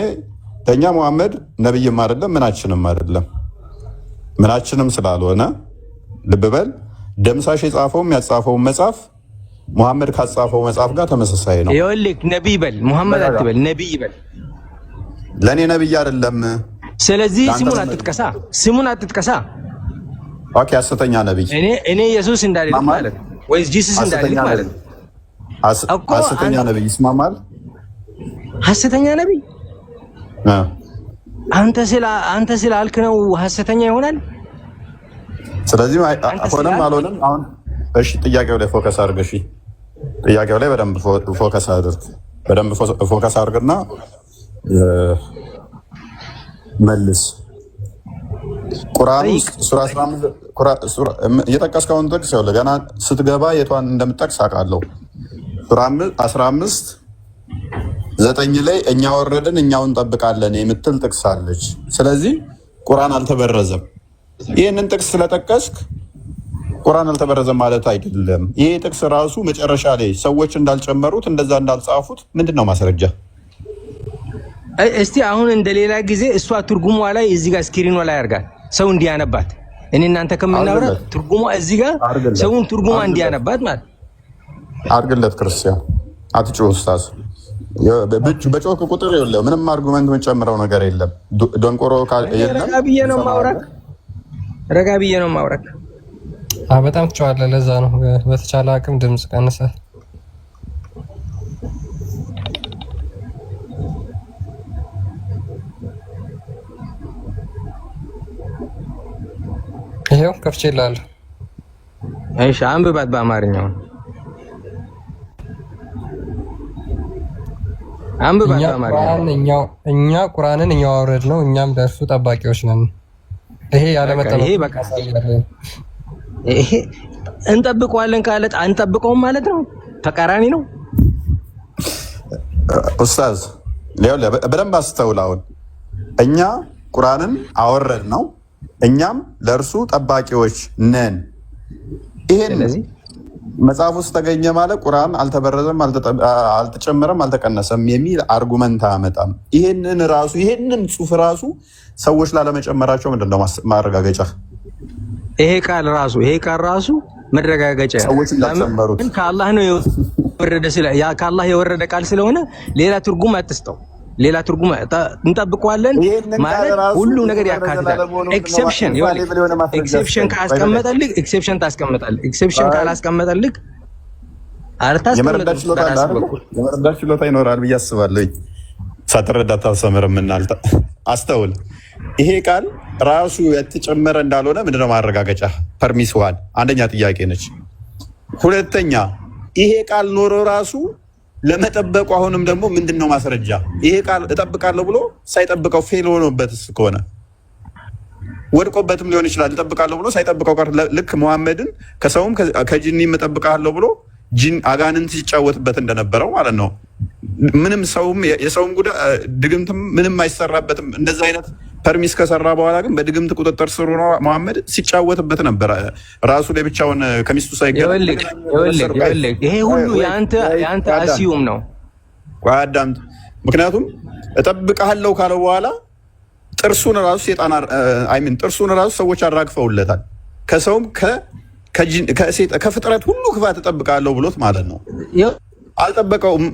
ለእኛ መሐመድ ነብይም አይደለም ምናችንም አይደለም። ምናችንም ስላልሆነ ልብ በል ደምሳሽ የጻፈውም ያጻፈውን መጽሐፍ መሐመድ ካጻፈው መጽሐፍ ጋር ተመሳሳይ ነው። ይኸውልህ ነብይ በል መሐመድ አትበል፣ ነብይ በል። ለእኔ ነብይ አይደለም። ስለዚህ ስሙን አትጥቀሳ። ኦኬ ሐሰተኛ ነብይ እኔ ኢየሱስ እንዳልልህ ማለት ነው ወይስ ጂሰስ እንዳልልህ ማለት ነው? ሐሰተኛ ነብይ ይስማማል? ሐሰተኛ ነብይ አንተ ስላልክ ነው ሐሰተኛ ይሆናል። ስለዚህ ሆነም አልሆነም አሁን እሺ፣ ጥያቄው ላይ ፎከስ አድርግ። እሺ፣ ጥያቄው ላይ በደንብ ፎከስ አድርግ። በደንብ ፎከስ አድርግና መልስ። ቁርአን ውስጥ ሱራ 15 እየጠቀስከውን ጥቅስ ያው ገና ስትገባ የቷን እንደምትጠቅስ አውቃለሁ። ሱራ 15 9 ላይ እኛ ወረድን እኛው እንጠብቃለን የምትል ጥቅስ አለች። ስለዚህ ቁርአን አልተበረዘም። ይህንን ጥቅስ ስለጠቀስክ ቁርአን አልተበረዘም ማለት አይደለም። ይሄ ጥቅስ ራሱ መጨረሻ ላይ ሰዎች እንዳልጨመሩት እንደዛ እንዳልጻፉት ምንድነው ማስረጃ? እስቲ አሁን እንደሌላ ጊዜ እሷ ትርጉሟ ላይ እዚህ ጋር ስክሪኗ ላይ አርጋት ሰው እንዲያነባት። እኔ እናንተ ከምናወራ ትርጉሟ እዚህ ጋር ሰውን ትርጉሟ እንዲያነባት ማለት አርግለት። ክርስቲያን አትጩህ ኡስታዝ። በጮክ ቁጥር የለም ምንም አርጉመንት የምንጨምረው ነገር የለም። ደንቆሮ የለም። ረጋ ብዬ ነው ማውራት። በጣም ትጨዋለህ። ለዛ ነው በተቻለ አቅም ድምጽ ቀንሰህ። ይሄው ከፍቼልሃለሁ። እሺ አንብባት በአማርኛው አንብባት በአማርኛው። እኛ ቁርአንን እኛው አውረድ ነው እኛም ለእርሱ ጠባቂዎች ነን። ይሄ ያለመጠበቅ ይሄ በቃ ይሄ እንጠብቀዋለን ካለ አንጠብቀውም ማለት ነው። ተቃራኒ ነው። ኡስታዝ በደንብ አስተውል። አሁን እኛ ቁርአንን አወረድ ነው እኛም ለእርሱ ጠባቂዎች ነን። ይሄን መጽሐፍ ውስጥ ተገኘ ማለት ቁርአን አልተበረዘም፣ አልተጨመረም፣ አልተቀነሰም የሚል አርጉመንት አያመጣም። ይሄንን ጽሑፍ ራሱ ሰዎች ላለመጨመራቸው ምንድነው ማረጋገጫ? ይሄ ቃል ራሱ መረጋገጫ ሰዎች እንዳልጨመሩት ከአላህ ነው የወረደ። ከአላህ የወረደ ቃል ስለሆነ ሌላ ትርጉም አትስጠው። ሌላ ትርጉም እንጠብቀዋለን ማለት ሁሉ ነገር ያካትታል። ኤክሴፕሽን ካስቀመጠልህ ኤክሴፕሽን ታስቀምጣለህ። ኤክሴፕሽን ካላስቀመጠልህ የመረዳት ችሎታ ይኖራል ብዬ አስባለሁ። ሳትረዳ አታስተምርም። እናልተ አስተውል። ይሄ ቃል ራሱ የተጨመረ እንዳልሆነ ምንድነው ማረጋገጫ? ፐርሚስ ዋን አንደኛ ጥያቄ ነች። ሁለተኛ ይሄ ቃል ኖሮ ራሱ ለመጠበቁ አሁንም ደግሞ ምንድነው ማስረጃ? ይሄ ቃል እጠብቃለሁ ብሎ ሳይጠብቀው ፌል ሆኖበትስ ከሆነ ወድቆበትም ሊሆን ይችላል። እጠብቃለሁ ብሎ ሳይጠብቀው ቀር ልክ መሐመድን ከሰውም ከጂኒም እጠብቃለሁ ብሎ ጂን አጋንንት ሲጫወትበት እንደነበረው ማለት ነው። ምንም ሰውም የሰውም ጉዳ ድግምትም ምንም አይሰራበትም። እንደዛ አይነት ፐርሚስ ከሰራ በኋላ ግን በድግምት ቁጥጥር ስር ሆኖ መሐመድ ሲጫወትበት ነበር። ራሱ ላይ ብቻውን ከሚስቱ ሳይገናኝ ይሄ ሁሉ የአንተ አሲዩም ነው። አዳምጥ። ምክንያቱም እጠብቅሃለሁ ካለው በኋላ ጥርሱን ራሱ ጥርሱን ራሱ ሰዎች አራግፈውለታል። ከሰውም ከፍጥረት ሁሉ ክፋት እጠብቃለሁ ብሎት ማለት ነው። አልጠበቀውም።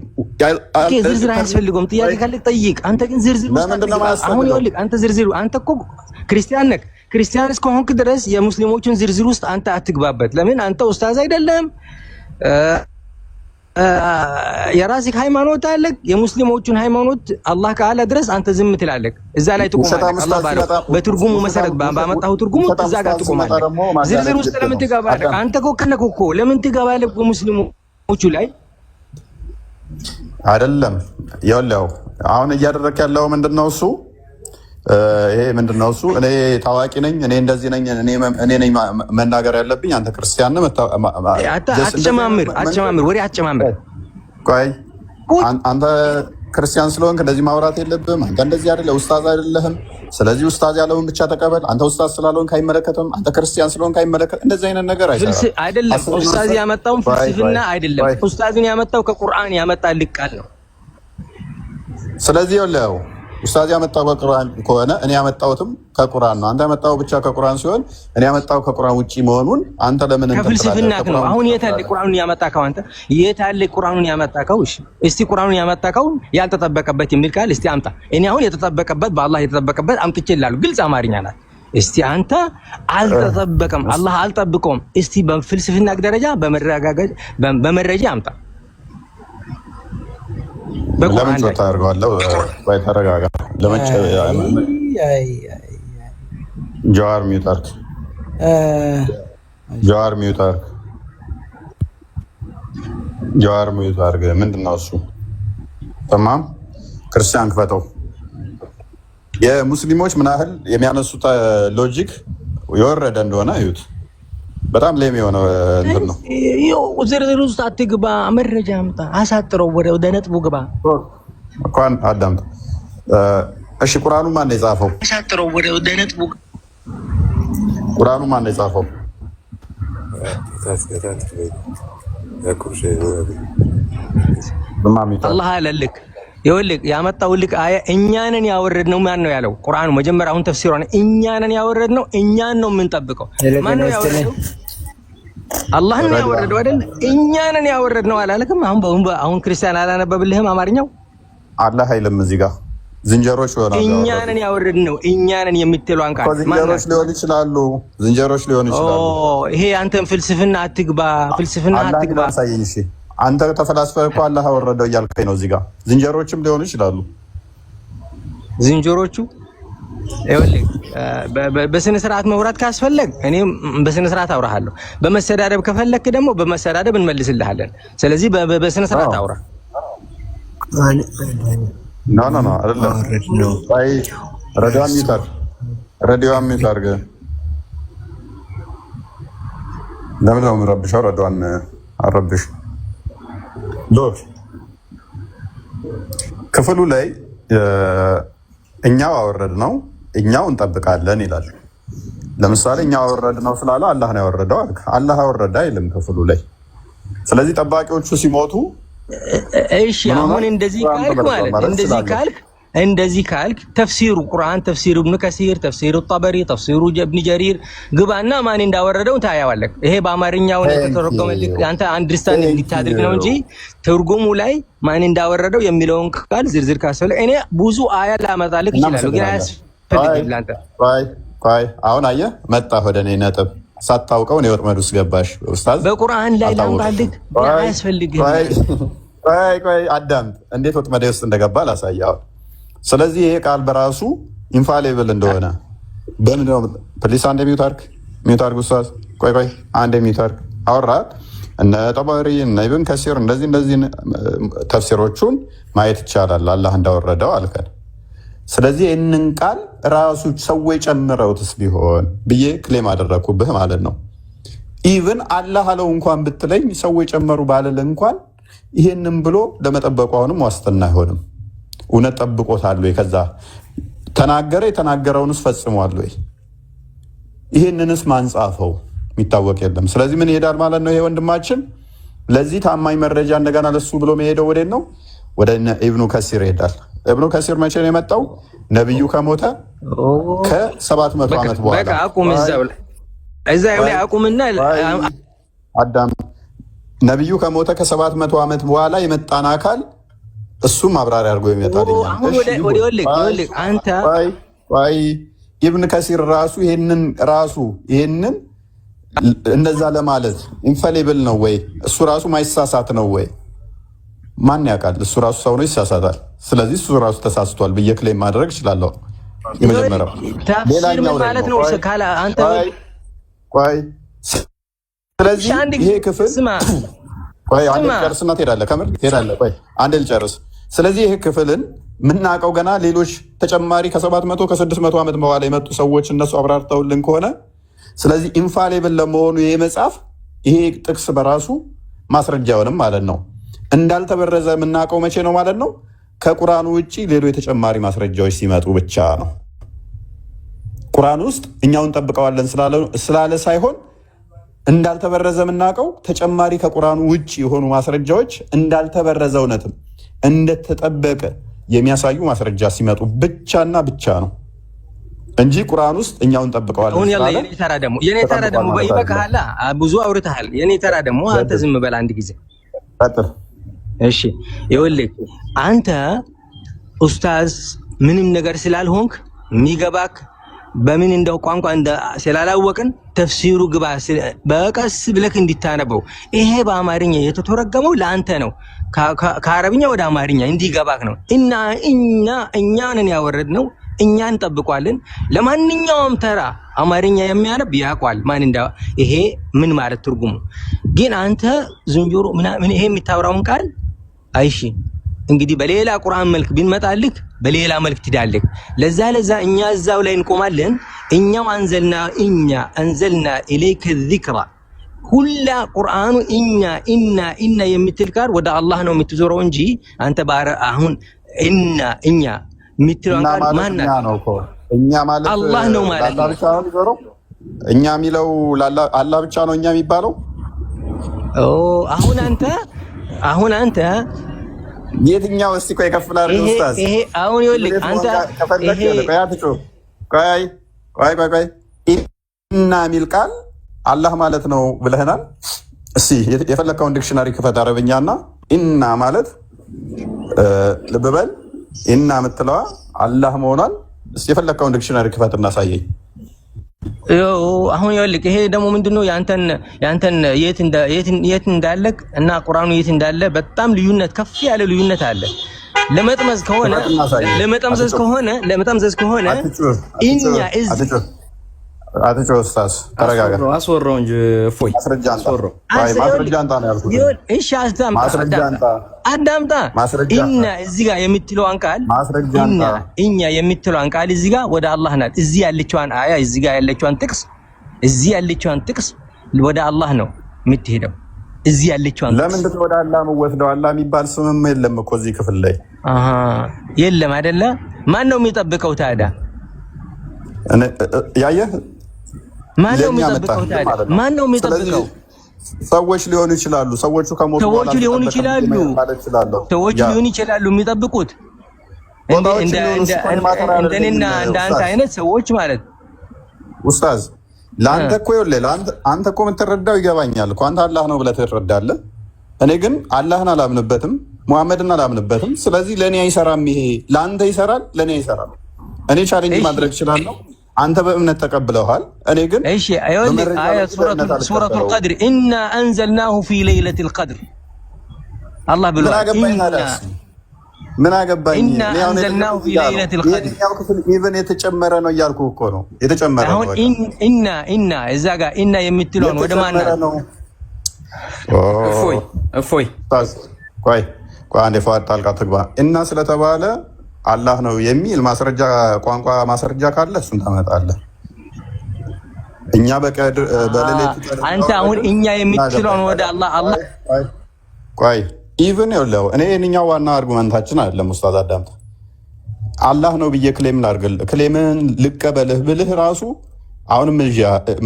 ዝርዝር አያስፈልገውም። ጥያቄ ካለ ጠይቅ። አንተ ግን ዝርዝር አሁን ይኸውልህ፣ አንተ ዝርዝሩ አንተ እኮ ክርስቲያን ነህ። ክርስቲያን እስከሆንክ ድረስ የሙስሊሞችን ዝርዝር ውስጥ አንተ አትግባበት። ለምን? አንተ ኡስታዝ አይደለም። የራስህ ሃይማኖት አለ። የሙስሊሞቹን ሃይማኖት አላህ ካለ ድረስ አንተ ዝም ትላለህ። እዛ ላይ ትቆማለህ። አላህ ባለው በትርጉሙ መሰረት ባመጣው ትርጉሙ እዛ ጋር ትቆማለህ። ዝርዝር ውስጥ ለምን ትገባለህ? አንተ እኮ ከነኩ እኮ ለምን ትገባለህ? ሙስሊሞቹ ላይ አይደለም። ይኸውልህ አሁን እያደረክ ያለው ምንድነው? እሱ ይሄ ምንድነው? እሱ እኔ ታዋቂ ነኝ፣ እኔ እንደዚህ ነኝ፣ እኔ ነኝ መናገር ያለብኝ። አንተ ክርስቲያን ነህ። አትጨማምር፣ ወሬ አትጨማምር። ቆይ አንተ ክርስቲያን ስለሆንክ እንደዚህ ማውራት የለብህም። አንተ እንደዚህ አይደለ፣ ኡስታዝ አይደለህም። ስለዚህ ኡስታዝ ያለውን ብቻ ተቀበል። አንተ ኡስታዝ ስላልሆንክ አይመለከትም። አንተ ክርስቲያን ስለሆንክ አይመለከትም። እንደዚህ አይነት ነገር አይደለም። ኡስታዝ ያመጣውን ፍልስፍና አይደለም። ኡስታዝን ያመጣው ከቁርአን ያመጣልህ ቃል ነው። ስለዚህ ይኸውልህ ኡስታዝ ያመጣው ከቁርአን ከሆነ እኔ ያመጣሁትም ከቁርአን ነው። አንተ ያመጣው ብቻ ከቁርአን ሲሆን እኔ ያመጣው ከቁርአን ውጪ መሆኑን አንተ ለምን ከፍልስፍና ነው? አሁን የት አለ ቁርአኑን ያመጣከው? አንተ የት አለ ቁርአኑን ያመጣከው? እሺ እስቲ ቁርአኑን ያመጣከው ያልተጠበቀበት የሚል ቃል እስቲ አምጣ። እኔ አሁን የተጠበቀበት በአላህ የተጠበቀበት አምጥቼልሃለሁ። ግልጽ አማርኛ ናት። እስቲ አንተ አልተጠበቀም፣ አላህ አልጠብቀውም። እስቲ በፍልስፍና ደረጃ በመረጃ አምጣ። ለምን ታደርገዋለህ? ወይ ተረጋጋ። ጀዋር ሚውት አድርግ። ጀዋር ሚውት አድርግ። ምንድን ነው እሱ? ተማም ክርስቲያን ክፈተው። የሙስሊሞች ምን ያህል የሚያነሱት ሎጂክ የወረደ እንደሆነ እዩት። በጣም ሌም የሆነ እንትን ነው። ዝርዝር ውስጥ አትግባ። መረጃ አምጣ። አሳጥረው ወደ ነጥቡ ግባ። እንኳን አዳምጥ። እሺ ቁርአኑ ማን ነው የጻፈው? አሳጥረው ወደ ነጥቡ። ቁርአኑ ማን ነው የጻፈው? አላህ አለልክ። ይኸውልህ ያመጣውልክ አያ እኛንን ያወረድነው ማን ነው ያለው? ቁርአኑ መጀመሪያ አሁን ተፍሲሩን እኛንን ያወረድነው እኛን ነው የምንጠብቀው። ማን ነው ያወረደው? አላህ ነው ያወረደው አይደል? እኛንን ያወረድነው አላለክም? አሁን ክርስቲያን አላነበብልህም አማርኛው? አላህ አይልም እዚህ ጋር ዝንጀሮች ሆነው እኛንን ያወረድነው እኛንን የምትለው አንቃ ዝንጀሮች ሊሆኑ ይችላሉ። ይሄ አንተን ፍልስፍና አትግባ። አሳየኝ። እሺ አንተ ተፈላስፈህ እኮ አላህ አወረደው እያልከኝ ነው። እዚህ ጋር ዝንጀሮችም ሊሆኑ ይችላሉ። ዝንጀሮቹ ይኸውልህ በስነ ስርዓት መውራት ካስፈለግ እኔ በስነ ስርዓት አውራሃለሁ። በመሰዳደብ ከፈለክ ደግሞ በመሰዳደብ እንመልስልሃለን። ስለዚህ በስነ ስርዓት አውራ። ኖ አይደለም። አይ ረዲዮን ሚውት አድርግ። ለምን ነው የምረብሸው? ረዲዮን አረብሽ ዶክ ክፍሉ ላይ እኛው አወረድ ነው እኛው እንጠብቃለን ይላል። ለምሳሌ እኛው አወረድ ነው ስላለ አላህ ነው ያወረደው። አላህ አወረደ አይልም ክፍሉ ላይ። ስለዚህ ጠባቂዎቹ ሲሞቱ እሺ አሁን እንደዚህ ካልክ ተፍሲሩ ቁርአን ተፍሲሩ ኢብኑ ከሲር ተፍሲሩ ጠበሪ ተፍሲሩ ኢብኑ ጀሪር ግባና ማን እንዳወረደው ታያዋለህ። ይሄ በአማርኛው ነው የተተረጎመልህ። አንተ አንደርስታንድ እንድታደርግ ነው እንጂ ትርጉሙ ላይ ማን እንዳወረደው የሚለውን ቃል ዝርዝር ካስፈለገ እኔ ብዙ አያ ላመጣልህ ይችላል። ግን አያስፈልግም ላንተ። ቆይ አሁን አየህ መጣ ወደ እኔ ነጥብ ሳታውቀው ነው ወጥመድ ውስጥ ገባሽ ኡስታዝ። በቁርአን ላይ ላምጣልህ አያስፈልግም። ቆይ አዳም እንዴት ወጥመድ ውስጥ እንደገባ ላሳየው። ስለዚህ ይሄ ቃል በራሱ ኢንፋሊብል እንደሆነ በምን ነው? ፕሊስ አንድ ሚውት አድርግ ኡስታዝ። ቆይ አንድ ሚውት አድርግ። አወራ እነ ጠበሪ እነ ኢብን ከሲር እንደዚህ ተፍሲሮቹን ማየት ይቻላል አላህ እንዳወረደው አልከን። ስለዚህ ይህንን ቃል ራሱ ሰዎች ጨምረውትስ ቢሆን ብዬ ክሌም አደረግኩብህ ማለት ነው። ኢቭን አላህ አለው እንኳን ብትለኝ ሰዎች ጨመሩ ባልል እንኳን ይሄንን ብሎ ለመጠበቁ አሁንም ዋስትና አይሆንም። እውነት ጠብቆታል ወይ? ከዛ ተናገረ የተናገረውንስ ፈጽሟል ወይ? ይሄንንስ ማንጻፈው የሚታወቅ የለም። ስለዚህ ምን ይሄዳል ማለት ነው? ይሄ ወንድማችን ለዚህ ታማኝ መረጃ እንደገና ለሱ ብሎ መሄደው ወዴት ነው? ወደ ኢብኑ ከሲር ይሄዳል። ኢብኑ ከሲር መቼ ነው የመጣው? ነብዩ ከሞተ ከ700 ዓመት በኋላ። በቃ አቁም እዛው ላይ አቁምና አዳም ነብዩ ከሞተ ከ700 ዓመት በኋላ የመጣን አካል እሱ ማብራሪያ አድርጎ ይመጣል። አሁን ወደ ወልክ አንተ ወይ ኢብን ከሲር ራሱ ይሄንን እንደዛ ለማለት ኢንፈሊብል ነው ወይ? እሱ ራሱ ማይሳሳት ነው ወይ? ማን ያውቃል? እሱ ራሱ ሰው ነው፣ ይሳሳታል። ስለዚህ እሱ ራሱ ተሳስቷል ብዬ ክሌም ማድረግ እችላለሁ። የመጀመሪያው ሌላኛው ማለት ነው ካላ አንተ ቆይ ስለዚህ ይሄ ክፍል ቆይ አንዴ ልጨርስና ትሄዳለህ። ከምር ትሄዳለህ። ቆይ አንዴ ልጨርስ። ስለዚህ ይሄ ክፍልን ምናውቀው ገና ሌሎች ተጨማሪ ከ700 ከ600 ዓመት በኋላ የመጡ ሰዎች እነሱ አብራርተውልን ከሆነ ስለዚህ ኢንፋሊብል ለመሆኑ ይሄ መጽሐፍ ይሄ ጥቅስ በራሱ ማስረጃ አይሆንም ማለት ነው። እንዳልተበረዘ የምናውቀው መቼ ነው ማለት ነው? ከቁርአኑ ውጪ ሌሎች የተጨማሪ ማስረጃዎች ሲመጡ ብቻ ነው። ቁርአን ውስጥ እኛውን ጠብቀዋለን ስላለ ሳይሆን እንዳልተበረዘ የምናውቀው ተጨማሪ ከቁርአኑ ውጪ የሆኑ ማስረጃዎች እንዳልተበረዘ እውነትም እንደተጠበቀ የሚያሳዩ ማስረጃ ሲመጡ ብቻና ብቻ ነው እንጂ ቁርአን ውስጥ እኛውን ጠብቀዋለን አሁን ያለ የኔ ተራ ደግሞ ይበቃሃል። ብዙ አውርተሃል። የኔ ተራ ደግሞ አንተ ዝም በል አንድ ጊዜ ቀጥል። እሺ ይኸውልህ አንተ ኡስታዝ ምንም ነገር ስላልሆንክ የሚገባክ በምን እንደው ቋንቋ ስላላወቅን ተፍሲሩ ግባ በቀስ ብለክ እንዲታነበው። ይሄ በአማርኛ የተተረጎመው ለአንተ ነው፣ ከአረብኛ ወደ አማርኛ እንዲገባክ ነው። እኛንን ያወረድነው እኛ እንጠብቋለን። ለማንኛውም ተራ አማርኛ የሚያነብ ያውቃል ማን ይሄ ምን ማለት ትርጉሙ። ግን አንተ ዝንጀሮ ምን ይሄ የሚታወራውን ቃል አይሺ እንግዲህ በሌላ ቁርአን መልክ ቢንመጣልክ በሌላ መልክ ትዳልክ። ለዛ እኛ እዛው ላይ እንቆማለን። እኛው አንዘልና ኢለይከ ዚክራ ሁላ ቁርአኑ ኢና የምትል ቃል ወደ አላህ ነው የምትዞረው እንጂ አንተ አሁን እኛ የምትለው ቃል ማን ነው? እኛ ማለት አላህ ነው ማለት ነው። እኛ የሚለው አላህ ብቻ ነው እኛ የሚባለው። አሁን አንተ የትኛው እስቲ ቆይ ከፍላር ኡስታዝ ይሄ አሁን ይኸውልህ አንተ ቆይ ኢና የሚል ቃል አላህ ማለት ነው ብለህናል። እስቲ የፈለከውን ዲክሽነሪ ክፈት አረብኛና ኢና ማለት ልብ በል ኢና የምትለዋ አላህ መሆኗን እስቲ የፈለከውን ዲክሽነሪ ክፈት እናሳየኝ። አሁን ይኸውልህ ይሄ ደግሞ ምንድነው ያንተን የት እንዳለክ እና ቁርአኑ የት እንዳለ በጣም ልዩነት ከፍ ያለ ልዩነት አለ። ለመጠምዘዝ ከሆነ እኛ አትጮህ ኡስታዝ ተረጋጋ። አስወራው እንጂ እፎይ ማስረጃ አንተ ነው ያልኩት። እሺ አዳምጣ ኢና እዚህ ጋር የምትለዋን ቃል እኛ የምትለዋን ቃል እዚህ ጋር ወደ አላህ ናት። እዚህ ያለችዋን አያ እዚህ ጋር ያለችዋን ጥቅስ ወደ አላህ ነው የምትሄደው። እዚህ ያለችዋን ለምንድን ነው ወደ አላህ የምወስደው? አላህ የሚባል ስምም የለም እኮ እዚህ ክፍል ላይ የለም አይደለ? ማን ነው የሚጠብቀው ታዲያ? ያየህ ማን ነው የሚጠብቀው ታዲያ? ማን ነው የሚጠብቀው? ሰዎች ሊሆኑ ይችላሉ። ሰዎቹ ከሞቱ በኋላ ሊሆኑ ይችላሉ የሚጠብቁት እንደኔና እንዳንተ አይነት ሰዎች ማለት ኡስታዝ። ለአንተ እኮ አንተ እኮ የምትረዳው ይገባኛል እኮ አንተ አላህ ነው ብለህ ትረዳለህ። እኔ ግን አላህን አላምንበትም፣ ሙሐመድን አላምንበትም። ስለዚህ ለእኔ አይሰራም። ይሄ ለአንተ ይሰራል፣ ለእኔ አይሰራም። እኔ ቻሌንጅ ማድረግ እችላለሁ። አንተ በእምነት ተቀብለዋል። እኔ ግን እሺ አይወልክ አያት ሱረቱል ቀድር ኢና አንዘልናሁ ፊ ለይለቲል ቀድር አላህ ብሎ ምን አገባኝ? ኢና አንዘልናሁ ፊ ለይለቲል ቀድር ያው ክፍል ኢቭን የተጨመረ ነው እያልኩ እኮ ነው። የተጨመረ ነው። ኢና እዛ ጋር ኢና የምትለውን ወደ ማን ነው? እፎይ ቆይ አንዴ ፏድ ጣልቃ ትግባ። እና ስለተባለ አላህ ነው የሚል ማስረጃ ቋንቋ ማስረጃ ካለ እሱን ታመጣለህ። እኛ በቀድር በሌሊት አንተ አሁን እኛ የምትለውን ወደ አላህ ቆይ ኢቭን ይኸውልህ እኔ የእኛው ዋና አርጉመንታችን አይደለም ኡስታዝ አዳምጥ። አላህ ነው ብዬ ክሌም ላድርግልህ፣ ክሌምን ልቀበልህ ብልህ ራሱ አሁንም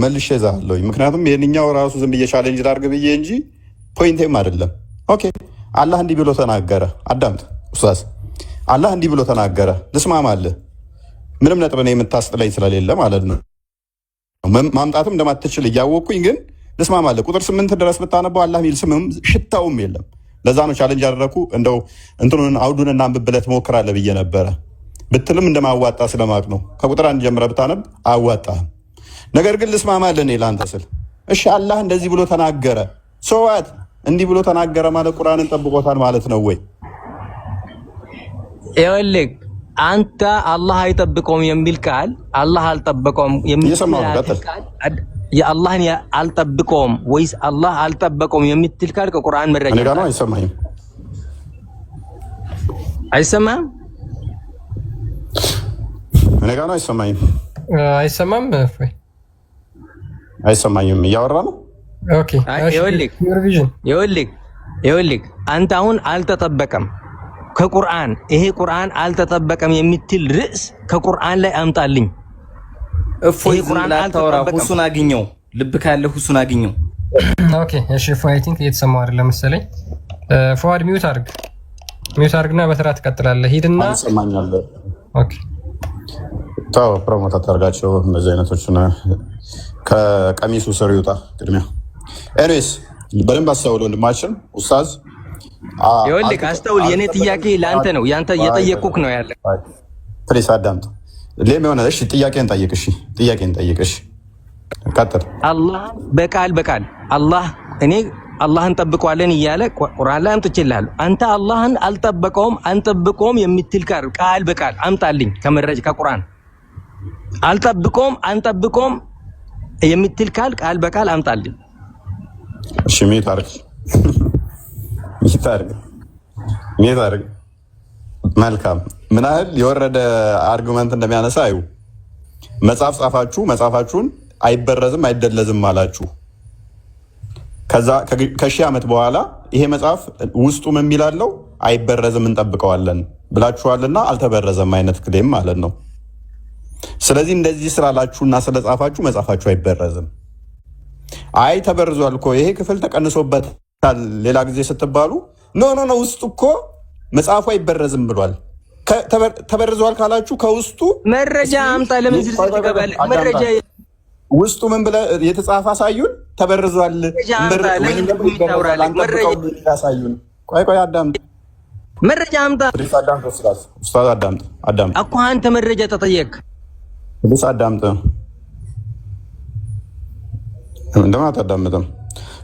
መልሼ እዛለሁ። ምክንያቱም የእኛው ራሱ ዝም ብዬ ቻሌንጅ ላድርግ ብዬ እንጂ ፖይንቴም አይደለም። ኦኬ አላህ እንዲህ ብሎ ተናገረ። አዳምጥ ኡስታዝ፣ አላህ እንዲህ ብሎ ተናገረ። ልስማማልህ። ምንም ነጥብ ነው የምታስጥለኝ ስለሌለ ማለት ነው። ማምጣትም እንደማትችል እያወቅኩኝ ግን ልስማማልህ። ቁጥር 8 ድረስ ብታነበው አላህ የሚል ስምም ሽታውም የለም። ለዛ ነው ቻሌንጅ ያደረኩ። እንደው እንትኑን አውዱን እና አንብብለት ሞክራለህ ብዬ ነበረ ብትልም እንደማዋጣ ስለማቅ ነው። ከቁጥር 1 ጀምረህ ብታነብ አዋጣህም። ነገር ግን ልስማማለህ እኔ ለአንተ ስል እሺ አላህ እንደዚህ ብሎ ተናገረ ሰዋት እንዲህ ብሎ ተናገረ ማለት ቁርአንን ጠብቆታል ማለት ነው ወይ? ይኸውልህ አንተ አላህ አይጠብቀውም የሚል ቃል አላህ አልጠበቀውም የሚል ቃል የአላህን አልጠብቀውም ወይስ አላህ አልጠበቀውም የምትል ቃል ከቁርአን መረጃ እኔ ጋር ነው አይሰማኝም። አይሰማም? እኔ ጋር ነው አይሰማኝም። አይሰማም ወይ? አይሰማኝም እያወራ ነው። ኦኬ ይኸውልህ አንተ አሁን አልተጠበቀም ከቁርአን ይሄ ቁርአን አልተጠበቀም የምትል ርዕስ ከቁርአን ላይ አምጣልኝ። እፎይ ቁርአን አልተጠበቀም። ሁሱን አግኘው ልብ ካለ ሁሱን አግኘው። ኦኬ እሺ ፎይ አይ ቲንክ እየተሰማው አይደለም መሰለኝ። ፎዋድ ሚውት አድርግና በተራ ትቀጥላለህ። ሂድና አልሰማኛለህ። ኦኬ ታው ፕሮሞት አታርጋቸው እንደዚህ አይነቶችን ከቀሚሱ ስር ይውጣ ቅድሚያ። ኤኒዌይስ በደንብ አስተውል ወንድማችን ኡስታዝ። ይኸውልህ አስተውል። የኔ ጥያቄ ለአንተ ነው፣ ያንተ እየጠየቁህ ነው ያለ። ፕሊስ አዳምጥ። ሌም የሆነ እሺ፣ ጥያቄን ጠይቅ። እሺ ጥያቄን ጠይቅ። እሺ ቀጥል። አላህ በቃል አላህ እኔ አላህን ጠብቀዋለን እያለ ቁርአን ላይ አምጥቼልሃለሁ። አንተ አላህን አልጠበቀውም አንጠብቀውም የምትል ቃል በቃል አምጣልኝ ከመረጃ ከቁርአን። አልጠብቀውም አንጠብቀውም የምትል ቃል በቃል አምጣልኝ። እሺ ሚት አድርግ። መልካም። ምን ያህል የወረደ አርጉመንት እንደሚያነሳ አዩ። መጽሐፍ ጻፋችሁ፣ መጽሐፋችሁን አይበረዝም አይደለዝም አላችሁ። ከዛ ከሺህ ዓመት በኋላ ይሄ መጽሐፍ ውስጡ ምን የሚላለው አይበረዝም እንጠብቀዋለን ብላችኋልና አልተበረዘም አይነት ክሌም ማለት ነው። ስለዚህ እንደዚህ ስላላችሁና ስለጻፋችሁ መጽሐፋችሁ አይበረዝም። አይ ተበርዟል እኮ ይሄ ክፍል ተቀንሶበታል ሌላ ጊዜ ስትባሉ ኖ ውስጡ እኮ መጽሐፉ አይበረዝም ብሏል። ተበርዟል ካላችሁ ከውስጡ መረጃ አምጣ። ለምን ዝርዝር ትገባለህ? መረጃ ውስጡ ምን ብለህ የተጻፈ አሳዩን። ተበርዟል አሳዩን። ቆይ አዳምጥ። መረጃ አምጣ። ኡስታዝ አዳምጥ እኮ አንተ መረጃ ተጠየቅ። ፕሊስ አዳምጥ። እንደማ አታዳምጥም።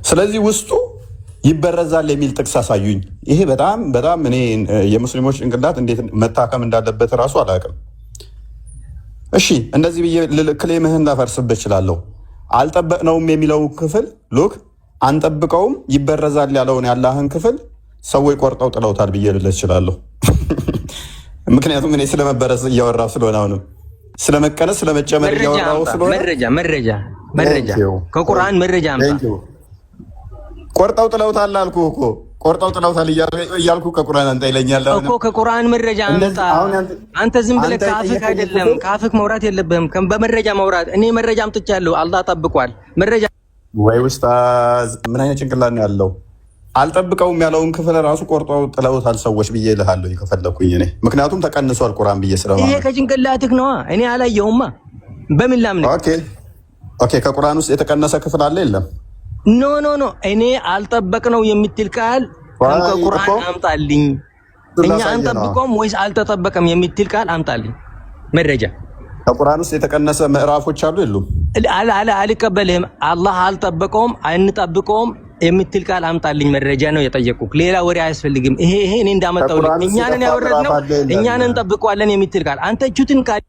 ስለዚህ ውስጡ ይበረዛል የሚል ጥቅስ አሳዩኝ። ይሄ በጣም እኔ የሙስሊሞች ጭንቅላት እንዴት መታከም እንዳለበት እራሱ አላውቅም። እሺ እንደዚህ ብዬ ክሌምህን ላፈርስብህ እችላለሁ። አልጠበቅነውም የሚለው ክፍል ሉክ አንጠብቀውም ይበረዛል ያለውን ያላህን ክፍል ሰዎች ቆርጠው ጥለውታል ብዬ ልልህ እችላለሁ። ምክንያቱም እኔ ስለመበረዝ እያወራሁ ስለሆነ አሁንም ስለመቀነስ ስለመጨመር እያወራሁ ስለሆነ መረጃ ከቁርአን መረጃ አምጣ። ቆርጠው ጥለውታል አልኩህ እኮ ቆርጠው ጥለውታል እያልኩ ከቁርአን አንተ ይለኛል እኮ ከቁርአን መረጃ አምጣ። አንተ ዝም ብለህ ከአፍህ አይደለም ከአፍህ መውራት የለብህም በመረጃ መውራት። እኔ መረጃ አምጥቻለሁ። አላህ ጠብቋል። መረጃ ወይ ኡስታዝ ምን አይነት ጭንቅላት ነው ያለው? አልጠብቀውም ያለውን ክፍል ራሱ ቆርጠው ጥለውታል ሰዎች ብዬ እልሃለሁ ከፈለኩኝ እኔ ምክንያቱም ተቀንሷል ቁርአን ብዬ ስለማለት። ይሄ ከጭንቅላትህ ነዋ። እኔ አላየሁማ። በምን ላምን? ኦኬ ከቁርአን ውስጥ የተቀነሰ ክፍል አለ የለም? ኖ እኔ አልጠበቅነው የምትል ቃል ከቁርአን አምጣልኝ። እኛ አንጠብቀውም ወይስ አልተጠበቀም የምትል ቃል አምጣልኝ መረጃ። ከቁርአን ውስጥ የተቀነሰ ምዕራፎች አሉ የሉም? አልቀበልህም። አላህ አልጠበቀውም አንጠብቀውም የምትል ቃል አምጣልኝ መረጃ ነው የጠየቁት። ሌላ ወሬ አያስፈልግም። ይሄ እኔ እንዳመጣው እኛንን ያወረድነው እኛንን እንጠብቀዋለን የምትል ቃል አንተ እጁትን ቃል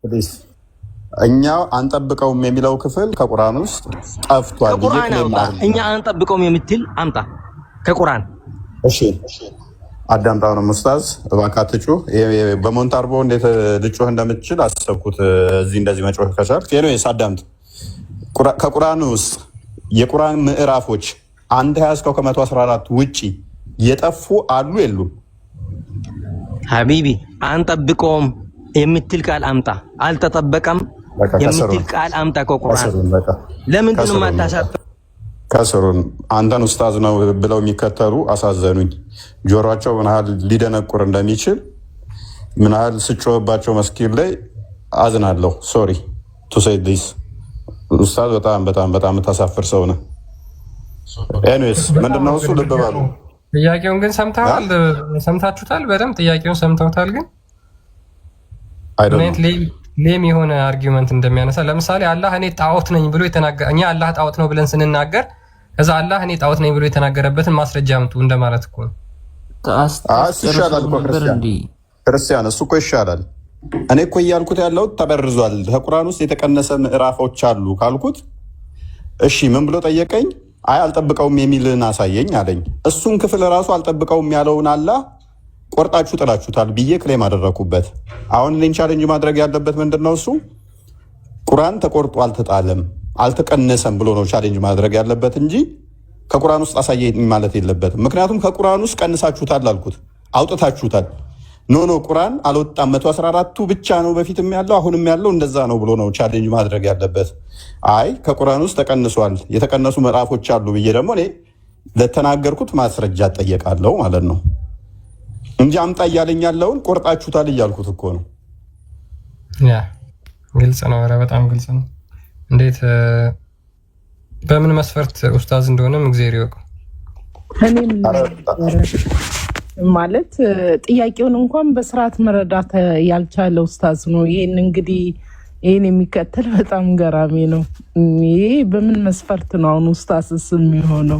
እኛ አንጠብቀውም የሚለው ክፍል ከቁርአን ውስጥ ጠፍቷል። ከቁርአን አምጣ። እኛ አንጠብቀውም የምትል አምጣ ከቁርአን። እሺ አዳምጣው ነው ኡስታዝ እባክህ አትጩህ። በሞንታርቦ እንዴት ልጮህ እንደምትችል አሰብኩት። እዚህ እንደዚህ መጮህ ከቻልክ ኤኒዌይስ አዳምጥ። ከቁርአን ውስጥ የቁርአን ምዕራፎች አንድ 20 ከ114 ውጪ የጠፉ አሉ የሉም? ሀቢቢ አንጠብቀውም የምትል ቃል አምጣ። አልተጠበቀም የምትል ቃል አምጣ ከቁርአን። ለምንድን ነው የማታሳጥረው? ከስሩን አንተን ኡስታዝ ነው ብለው የሚከተሉ አሳዘኑኝ። ጆሮአቸው ምን ያህል ሊደነቁር እንደሚችል ምን ያህል ስጮህባቸው መስኪን ላይ አዝናለሁ። ሶሪ ቱ ሴይ ዲስ ኡስታዝ በጣም የምታሳፍር ሰው ነህ። ኤኒዌይስ ምንድነው እሱ ልብ በሉ ጥያቄውን ግን ሰምታችሁታል? በደንብ ጥያቄውን ሰምተውታል? ግን ሌም የሆነ አርጊውመንት እንደሚያነሳ ለምሳሌ አላህ እኔ ጣዖት ነኝ ብሎ የተናገረ እኛ አላህ ጣዖት ነው ብለን ስንናገር ከዛ አላህ እኔ ጣዖት ነኝ ብሎ የተናገረበትን ማስረጃ አምጡ እንደማለት እኮ ነው። ይሻላል እኮ ክርስቲያን፣ እሱ እኮ ይሻላል። እኔ እኮ እያልኩት ያለው ተበርዟል፣ ከቁርአን ውስጥ የተቀነሰ ምዕራፎች አሉ ካልኩት፣ እሺ ምን ብሎ ጠየቀኝ? አይ አልጠብቀውም የሚልን አሳየኝ አለኝ። እሱን ክፍል ራሱ አልጠብቀውም ያለውን አላህ ቆርጣችሁ ጥላችሁታል ብዬ ክሌም አደረኩበት። አሁን እኔን ቻሌንጅ ማድረግ ያለበት ምንድን ነው? እሱ ቁርአን ተቆርጦ አልተጣለም አልተቀነሰም ብሎ ነው ቻሌንጅ ማድረግ ያለበት እንጂ ከቁርአን ውስጥ አሳየኝ ማለት የለበትም። ምክንያቱም ከቁርአን ውስጥ ቀንሳችሁታል አልኩት፣ አውጥታችሁታል። ኖ ቁርአን አልወጣም 114ቱ ብቻ ነው በፊትም ያለው አሁንም ያለው እንደዛ ነው ብሎ ነው ቻሌንጅ ማድረግ ያለበት። አይ ከቁርአን ውስጥ ተቀንሷል የተቀነሱ ምዕራፎች አሉ ብዬ ደግሞ እኔ ለተናገርኩት ማስረጃ እጠየቃለሁ ማለት ነው እንጂ አምጣ እያለኝ ያለውን ቆርጣችሁታል እያልኩት እኮ ነው። ያ ግልጽ ነው። ኧረ በጣም ግልጽ ነው። እንዴት በምን መስፈርት ኡስታዝ እንደሆነም እግዚአብሔር ይወቀው። እኔም ማለት ጥያቄውን እንኳን በስርዓት መረዳት ያልቻለ ኡስታዝ ነው። ይሄን የሚከተል በጣም ገራሚ ነው። ይሄ በምን መስፈርት ነው አሁን ኡስታዝስ የሚሆነው?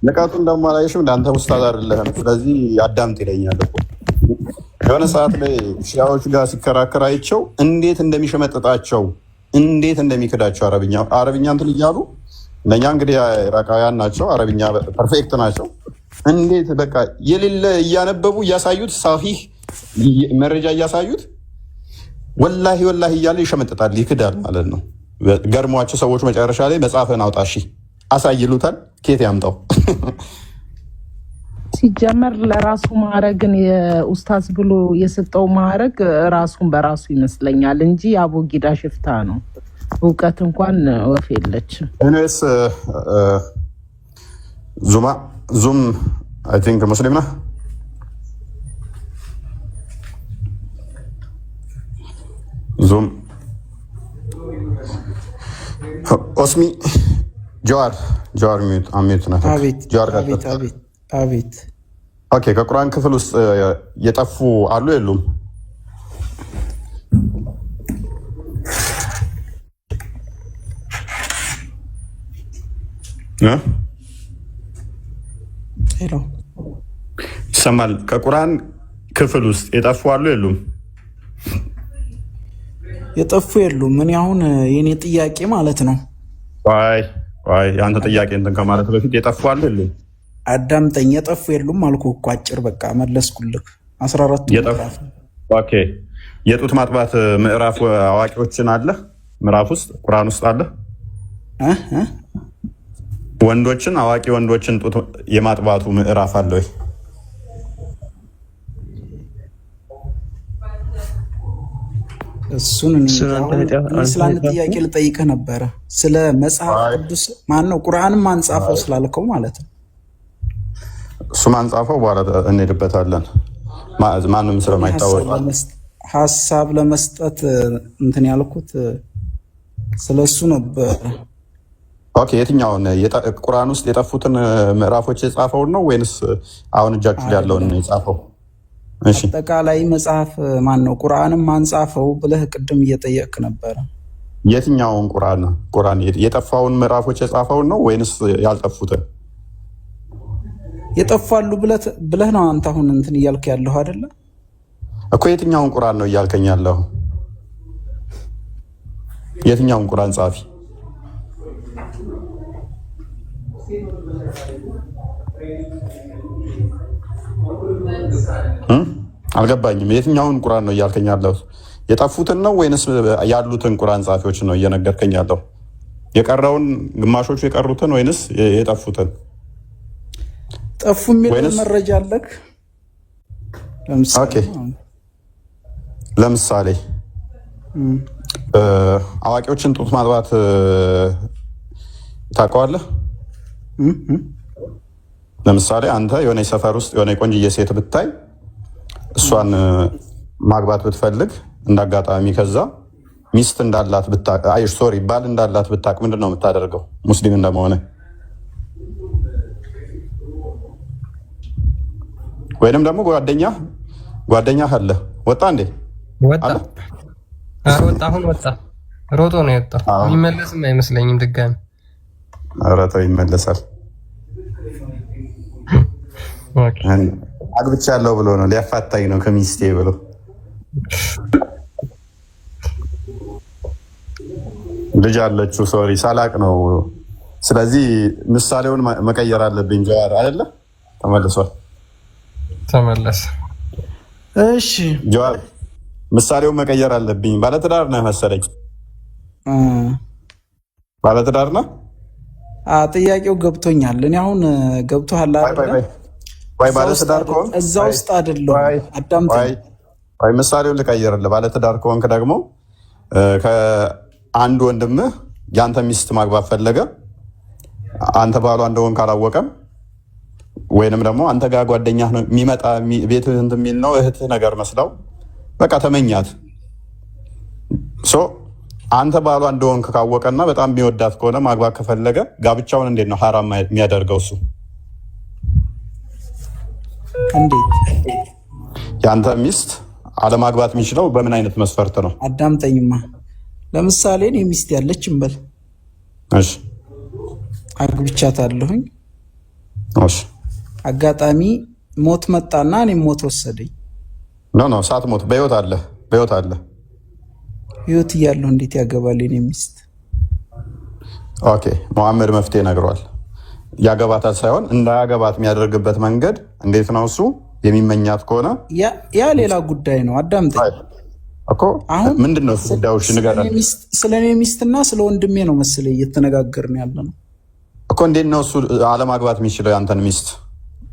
ንቃቱ እንደማላየሽም እንዳንተ ኡስታዝ አይደለህም። ስለዚህ አዳምጥ ይለኛል እኮ የሆነ ሰዓት ላይ ሺያዎች ጋር ሲከራከር አይቸው እንዴት እንደሚሸመጥጣቸው እንዴት እንደሚክዳቸው አረብኛ እንትን እያሉ እነኛ እንግዲህ ኢራቃውያን ናቸው፣ አረብኛ ፐርፌክት ናቸው። እንዴት በቃ የሌለ እያነበቡ እያሳዩት ሳሂህ መረጃ እያሳዩት ወላሂ እያለ ይሸመጥጣል፣ ይክዳል ማለት ነው። ገርሟቸው ሰዎች መጨረሻ ላይ መጽሐፍን አውጣ እሺ አሳይሉታል። ኬት ያምጣው? ሲጀመር ለራሱ ማዕረግን የኡስታዝ ብሎ የሰጠው ማዕረግ ራሱን በራሱ ይመስለኛል እንጂ አቦጊዳ ሽፍታ ነው። እውቀት እንኳን ወፍ የለችም። እኔስ ዙም አይ ቲንክ ሙስሊም ነህ? ዙም ኦስሚ ጀዋር ሚዩት አሚዩት ነው። አቤት ኦኬ። ከቁርአን ክፍል ውስጥ የጠፉ አሉ የሉም? ይሰማል? ከቁርአን ክፍል ውስጥ የጠፉ አሉ የሉም? የጠፉ የሉም። ምን አሁን የኔ ጥያቄ ማለት ነው። የአንተ ጥያቄ እንትን ከማለት በፊት የጠፉ አሉ የሉም? አዳምጠኝ። የጠፉ የሉም አልኩህ እኮ አጭር በቃ መለስኩልህ። 14 የጡት ማጥባት ምዕራፍ አዋቂዎችን አለ ምዕራፍ ውስጥ ቁርአን ውስጥ አለ። ወንዶችን አዋቂ ወንዶችን ጡት የማጥባቱ ምዕራፍ አለ ወይ? እሱን ስለ ጥያቄ ልጠይቅህ ነበረ። ስለ መጽሐፍ ቅዱስ ማነው ቁርአንም አንጻፈው ስላልከው ማለት ነው። እሱ አንጻፈው በኋላ እንሄድበታለን። ማንም ስለማይታወቅ ሀሳብ ለመስጠት እንትን ያልኩት ስለሱ ነበር። ኦኬ፣ የትኛውን ቁርአን ውስጥ የጠፉትን ምዕራፎች የጻፈውን ነው ወይንስ አሁን እጃችሁ ላይ ያለውን ነው የጻፈው? እሺ፣ አጠቃላይ መጽሐፍ ማን ነው ቁርአንም አንጻፈው ብለህ ቅድም እየጠየቅክ ነበረ። የትኛውን ቁርአን የጠፋውን ምዕራፎች የጻፈውን ነው ወይንስ ያልጠፉትን? የጠፋሉ ብለህ ነው አንተ አሁን እንትን እያልክ ያለሁ አይደለ እኮ። የትኛውን ቁርአን ነው እያልከኝ ያለሁ? የትኛውን ቁርአን ጻፊ? አልገባኝም። የትኛውን ቁርአን ነው እያልከኝ ያለሁ? የጠፉትን ነው ወይንስ ያሉትን ቁርአን ጻፊዎች ነው እየነገርከኝ ያለው? የቀረውን ግማሾቹ የቀሩትን ወይንስ የጠፉትን? ጠፉ የሚል መረጃ አለክ? ለምሳሌ አዋቂዎችን ጡት ማጥባት ታውቀዋለህ? ለምሳሌ አንተ የሆነ ሰፈር ውስጥ የሆነ ቆንጅዬ ሴት ብታይ እሷን ማግባት ብትፈልግ እንዳጋጣሚ ከዛ ሚስት እንዳላት ባል እንዳላት ብታቅ ምንድን ነው የምታደርገው? ሙስሊም እንደመሆነ ወይንም ደግሞ ጓደኛ አለ ወጣ እንዴ? ወጣ አሁን ወጣ። ሮጦ ነው የወጣው። የሚመለስም አይመስለኝም ድጋሚ። ኧረ ተው ይመለሳል። አግብቻለሁ ብሎ ነው ሊያፋታኝ ነው ከሚስቴ ብሎ ልጅ አለችው። ሶሪ ሳላቅ ነው። ስለዚህ ምሳሌውን መቀየር አለብኝ። ጀዋር አይደለ? ተመለሰ። እሺ ጀዋር ምሳሌውን መቀየር አለብኝ። ባለትዳር ነህ መሰለኝ። ባለትዳር ነህ? ጥያቄው ገብቶኛል። እኔ አሁን ገብቶሃል አይደል? ወይ ባለትዳር ከሆንክ እዛ ውስጥ አይደለም። አዳምጠኝ። ወይ ምሳሌውን ልቀይርልህ። ባለትዳር ከሆንክ ደግሞ ከአንድ ወንድምህ ያንተ ሚስት ማግባት ፈለገ፣ አንተ ባሏ እንደሆንክ አላወቀም፣ ወይንም ደግሞ አንተ ጋር ጓደኛ ነው የሚመጣ ቤትህ እንትን የሚል ነው እህትህ ነገር መስለው በቃ ተመኛት። አንተ ባሏ እንደሆንክ ካወቀና በጣም የሚወዳት ከሆነ ማግባት ከፈለገ ጋብቻውን እንዴት ነው ሐራም የሚያደርገው? እሱ እንዴት ያንተ ሚስት አለማግባት የሚችለው በምን አይነት መስፈርት ነው? አዳምጠኝማ። ለምሳሌ እኔ ሚስት ያለች እንበል። እሺ አግብቻታለሁኝ። እሺ አጋጣሚ ሞት መጣና እኔ ሞት ወሰደኝ። ኖ ሳትሞት በህይወት አለ። ህይወት እያለሁ እንዴት ያገባል የኔ ሚስት? ኦኬ መሐመድ መፍትሄ ነግሯል። ያገባታል ሳይሆን እንዳያገባት የሚያደርግበት መንገድ እንዴት ነው? እሱ የሚመኛት ከሆነ ያ ሌላ ጉዳይ ነው። አዳምጠኝ እኮ አሁን ምንድነው ጉዳዮች ንገረን። ስለ እኔ ሚስትና ስለ ወንድሜ ነው መሰለኝ እየተነጋገርን ያለ ነው እኮ። እንዴት ነው እሱ አለማግባት የሚችለው ያንተን ሚስት?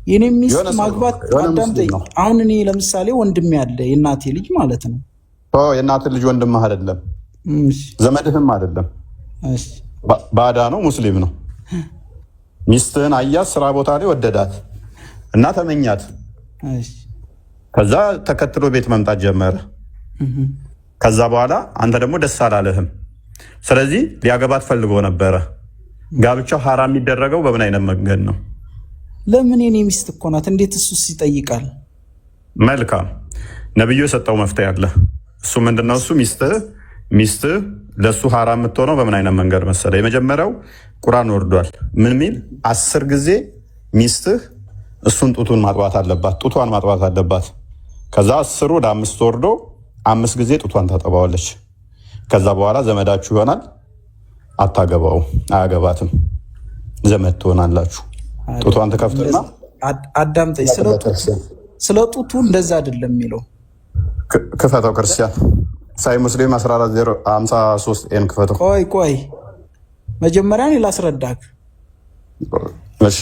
የኔ ሚስት ማግባት አዳምጠኝ። አሁን እኔ ለምሳሌ ወንድሜ ያለ የእናቴ ልጅ ማለት ነው። የእናት ልጅ ወንድምህ አይደለም፣ ዘመድህም አይደለም፣ ባዳ ነው፣ ሙስሊም ነው። ሚስትህን አያት፣ ስራ ቦታ ላይ ወደዳት እና ተመኛት። ከዛ ተከትሎ ቤት መምጣት ጀመረ። ከዛ በኋላ አንተ ደግሞ ደስ አላለህም። ስለዚህ ሊያገባት ፈልጎ ነበረ። ጋብቻው ሐራም የሚደረገው በምን አይነት መንገድ ነው? ለምን የኔ ሚስት እኮ ናት። እንዴት እሱስ ይጠይቃል? መልካም ነብዩ የሰጠው መፍትሄ አለ። እሱ ምንድነው? እሱ ሚስትህ ለሱ ሐራም የምትሆነው በምን አይነት መንገድ መሰለ? የመጀመሪያው ቁርአን ወርዷል። ምን ሚል 10 ጊዜ ሚስትህ እሱን ጡቷን ማጥባት አለባት። ከዛ 10 ወደ 5 ወርዶ 5 ጊዜ ጡቷን ታጠባዋለች። ከዛ በኋላ ዘመዳችሁ ይሆናል። አታገባው፣ አያገባትም። ዘመድ ትሆናላችሁ። ጡቷን ተከፍትና አዳምጠኝ። ስለ ጡቱ እንደዛ አይደለም የሚለው። ክፈተው ክርስቲያን ሳይ ሙስሊም 1453 ኤን ክፈተው። ቆይ መጀመሪያ እኔ ላስረዳክ። እሺ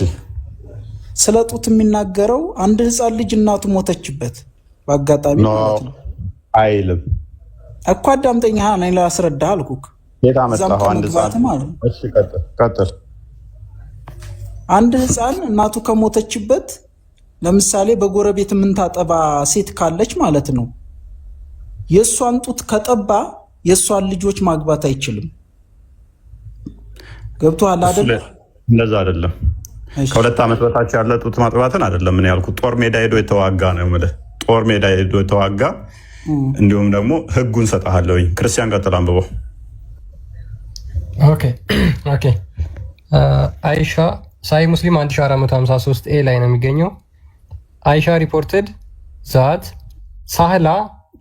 ስለ ጡት የሚናገረው አንድ ህፃን ልጅ እናቱ ሞተችበት በአጋጣሚ ማለት ነው አይልም እኮ። አዳምጠኝ። እኔ ላስረዳህ አልኩክ። የታ መጣው አንድ ህፃን። እሺ ቀጥል። አንድ ህፃን እናቱ ከሞተችበት ለምሳሌ በጎረቤት የምንታጠባ ሴት ካለች ማለት ነው የእሷን ጡት ከጠባ የእሷን ልጆች ማግባት አይችልም። ገብቶሃል አይደል? እንደዛ አይደለም። ከ2 ዓመት በታች ያለ ጡት ማጥባትን አይደለም ምን ያልኩት። ጦር ሜዳ ሄዶ የተዋጋ ነው የምልህ። ጦር ሜዳ ሄዶ የተዋጋ እንዲሁም ደግሞ ህጉን ሰጣለሁኝ። ክርስቲያን ቀጥል አንብበው። ኦኬ አይሻ ሳይ ሙስሊም 1453 ኤ ላይ ነው የሚገኘው። አይሻ ሪፖርትድ ዛት ሳህላ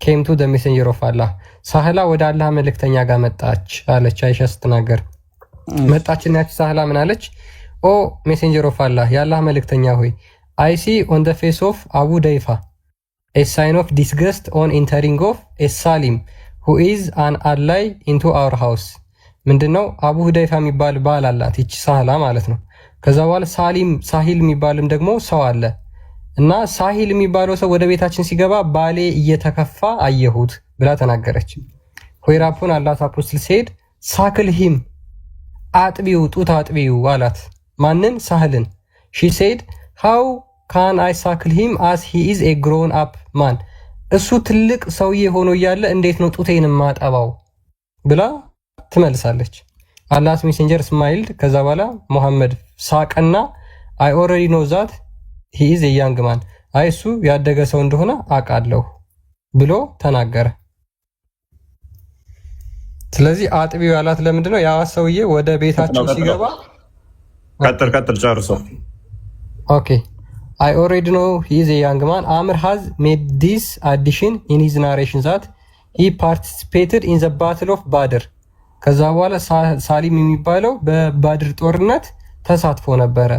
ኬም ቱ ዘ ሜሴንጀር ኦፍ አላህ። ሳህላ ወደ አላህ መልእክተኛ ጋር መጣች አለች። አይሻ ስትናገር መጣችና ያቺ ሳህላ ምን አለች? ኦ ሜሴንጀር ኦፍ አላህ፣ የአላህ መልእክተኛ ሆይ አይ ሲ ኦን ዘ ፌስ ኦፍ አቡ ደይፋ ኤ ሳይን ኦፍ ዲስገስት ኦን ኢንተሪንግ ኦፍ ኤ ሳሊም ሁ ኢዝ አን አላይ ኢንቱ አወር ሃውስ። ምንድነው? አቡ ሁደይፋ የሚባል ባል አላት ይቺ ሳህላ ማለት ነው። ከዛ በኋላ ሳሂል የሚባልም ደግሞ ሰው አለ እና ሳሂል የሚባለው ሰው ወደ ቤታችን ሲገባ ባሌ እየተከፋ አየሁት ብላ ተናገረች። ሆይራፑን አላት አፖስትል ሲሄድ ሳክልሂም አጥቢው ጡት አጥቢው አላት። ማንን? ሳህልን። ሺ ሴድ ሃው ካን አይ ሳክልሂም አስ ሂ ኢዝ ኤ ግሮን አፕ ማን፣ እሱ ትልቅ ሰውዬ ሆኖ እያለ እንዴት ነው ጡቴን ማጠባው ብላ ትመልሳለች። አላህስ ሜሴንጀር ስማይልድ። ከዛ በኋላ ሙሐመድ ሳቀና አይ ኦልሬዲ ኖ ዛት ሂ ኢዝ ኤ ያንግ ማን፣ አይ እሱ ያደገ ሰው እንደሆነ አውቃለሁ ብሎ ተናገረ። ስለዚህ አጥቢው ያላት ለምንድን ነው? ያ ሰውዬ ወደ ቤታቸው ሲገባ ቀጥል ጨርሶ ኦኬ I already know he is a young man. Amr has made this addition in his narration that he participated in the battle of Badr. ከዛ በኋላ ሳሊም የሚባለው በባድር ጦርነት ተሳትፎ ነበረ።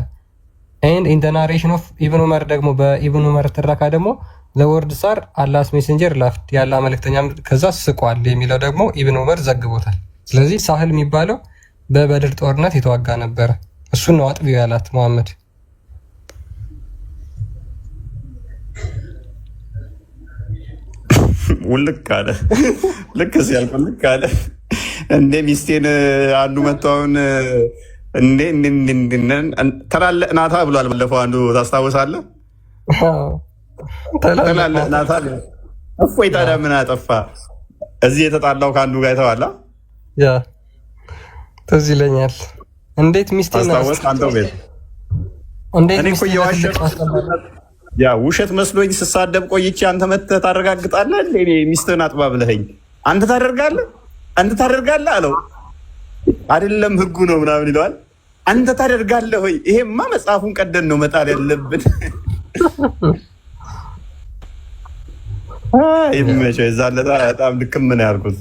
and in the narration of Ibn Umar ደግሞ በኢብኑ ዑመር ትረካ ደግሞ the words are Allah's messenger laughed ያላ መልእክተኛ ከዛ ስቋል የሚለው ደግሞ ኢብኑ ዑመር ዘግቦታል። ስለዚህ ሳህል የሚባለው በባድር ጦርነት የተዋጋ ነበረ። እሱን ነው አጥቢው ያላት መሐመድ። ውልቅ አለ ልክ ሲያልቅ ውልቅ አለ። እንደ ሚስቴን አንዱ መጣውን ተላለቅ ናታ ብሏል። ባለፈው አንዱ ታስታውሳለህ? ተላለቅ ናታ እፎይ። ታዲያ ምን አጠፋ? እዚህ የተጣላው ከአንዱ ጋር የተዋላ ያ ትዝ ይለኛል። እንዴት ሚስቴን አስታወስ? አንተው ቤት እኔ እኮ ያ ውሸት መስሎኝ ስሳደብ ቆይቼ አንተ መተህ ታረጋግጣለህ። እኔ ሚስትህን አጥባ ብለኸኝ አንተ ታደርጋለህ አለው። አይደለም ህጉ ነው ምናምን ይለዋል። አንተ ታደርጋለህ ወይ? ይሄማ መጽሐፉን ቀደን ነው መጣል ያለብን። ይመቸው የዛን ዕለት በጣም ልክም ነው ያልኩት።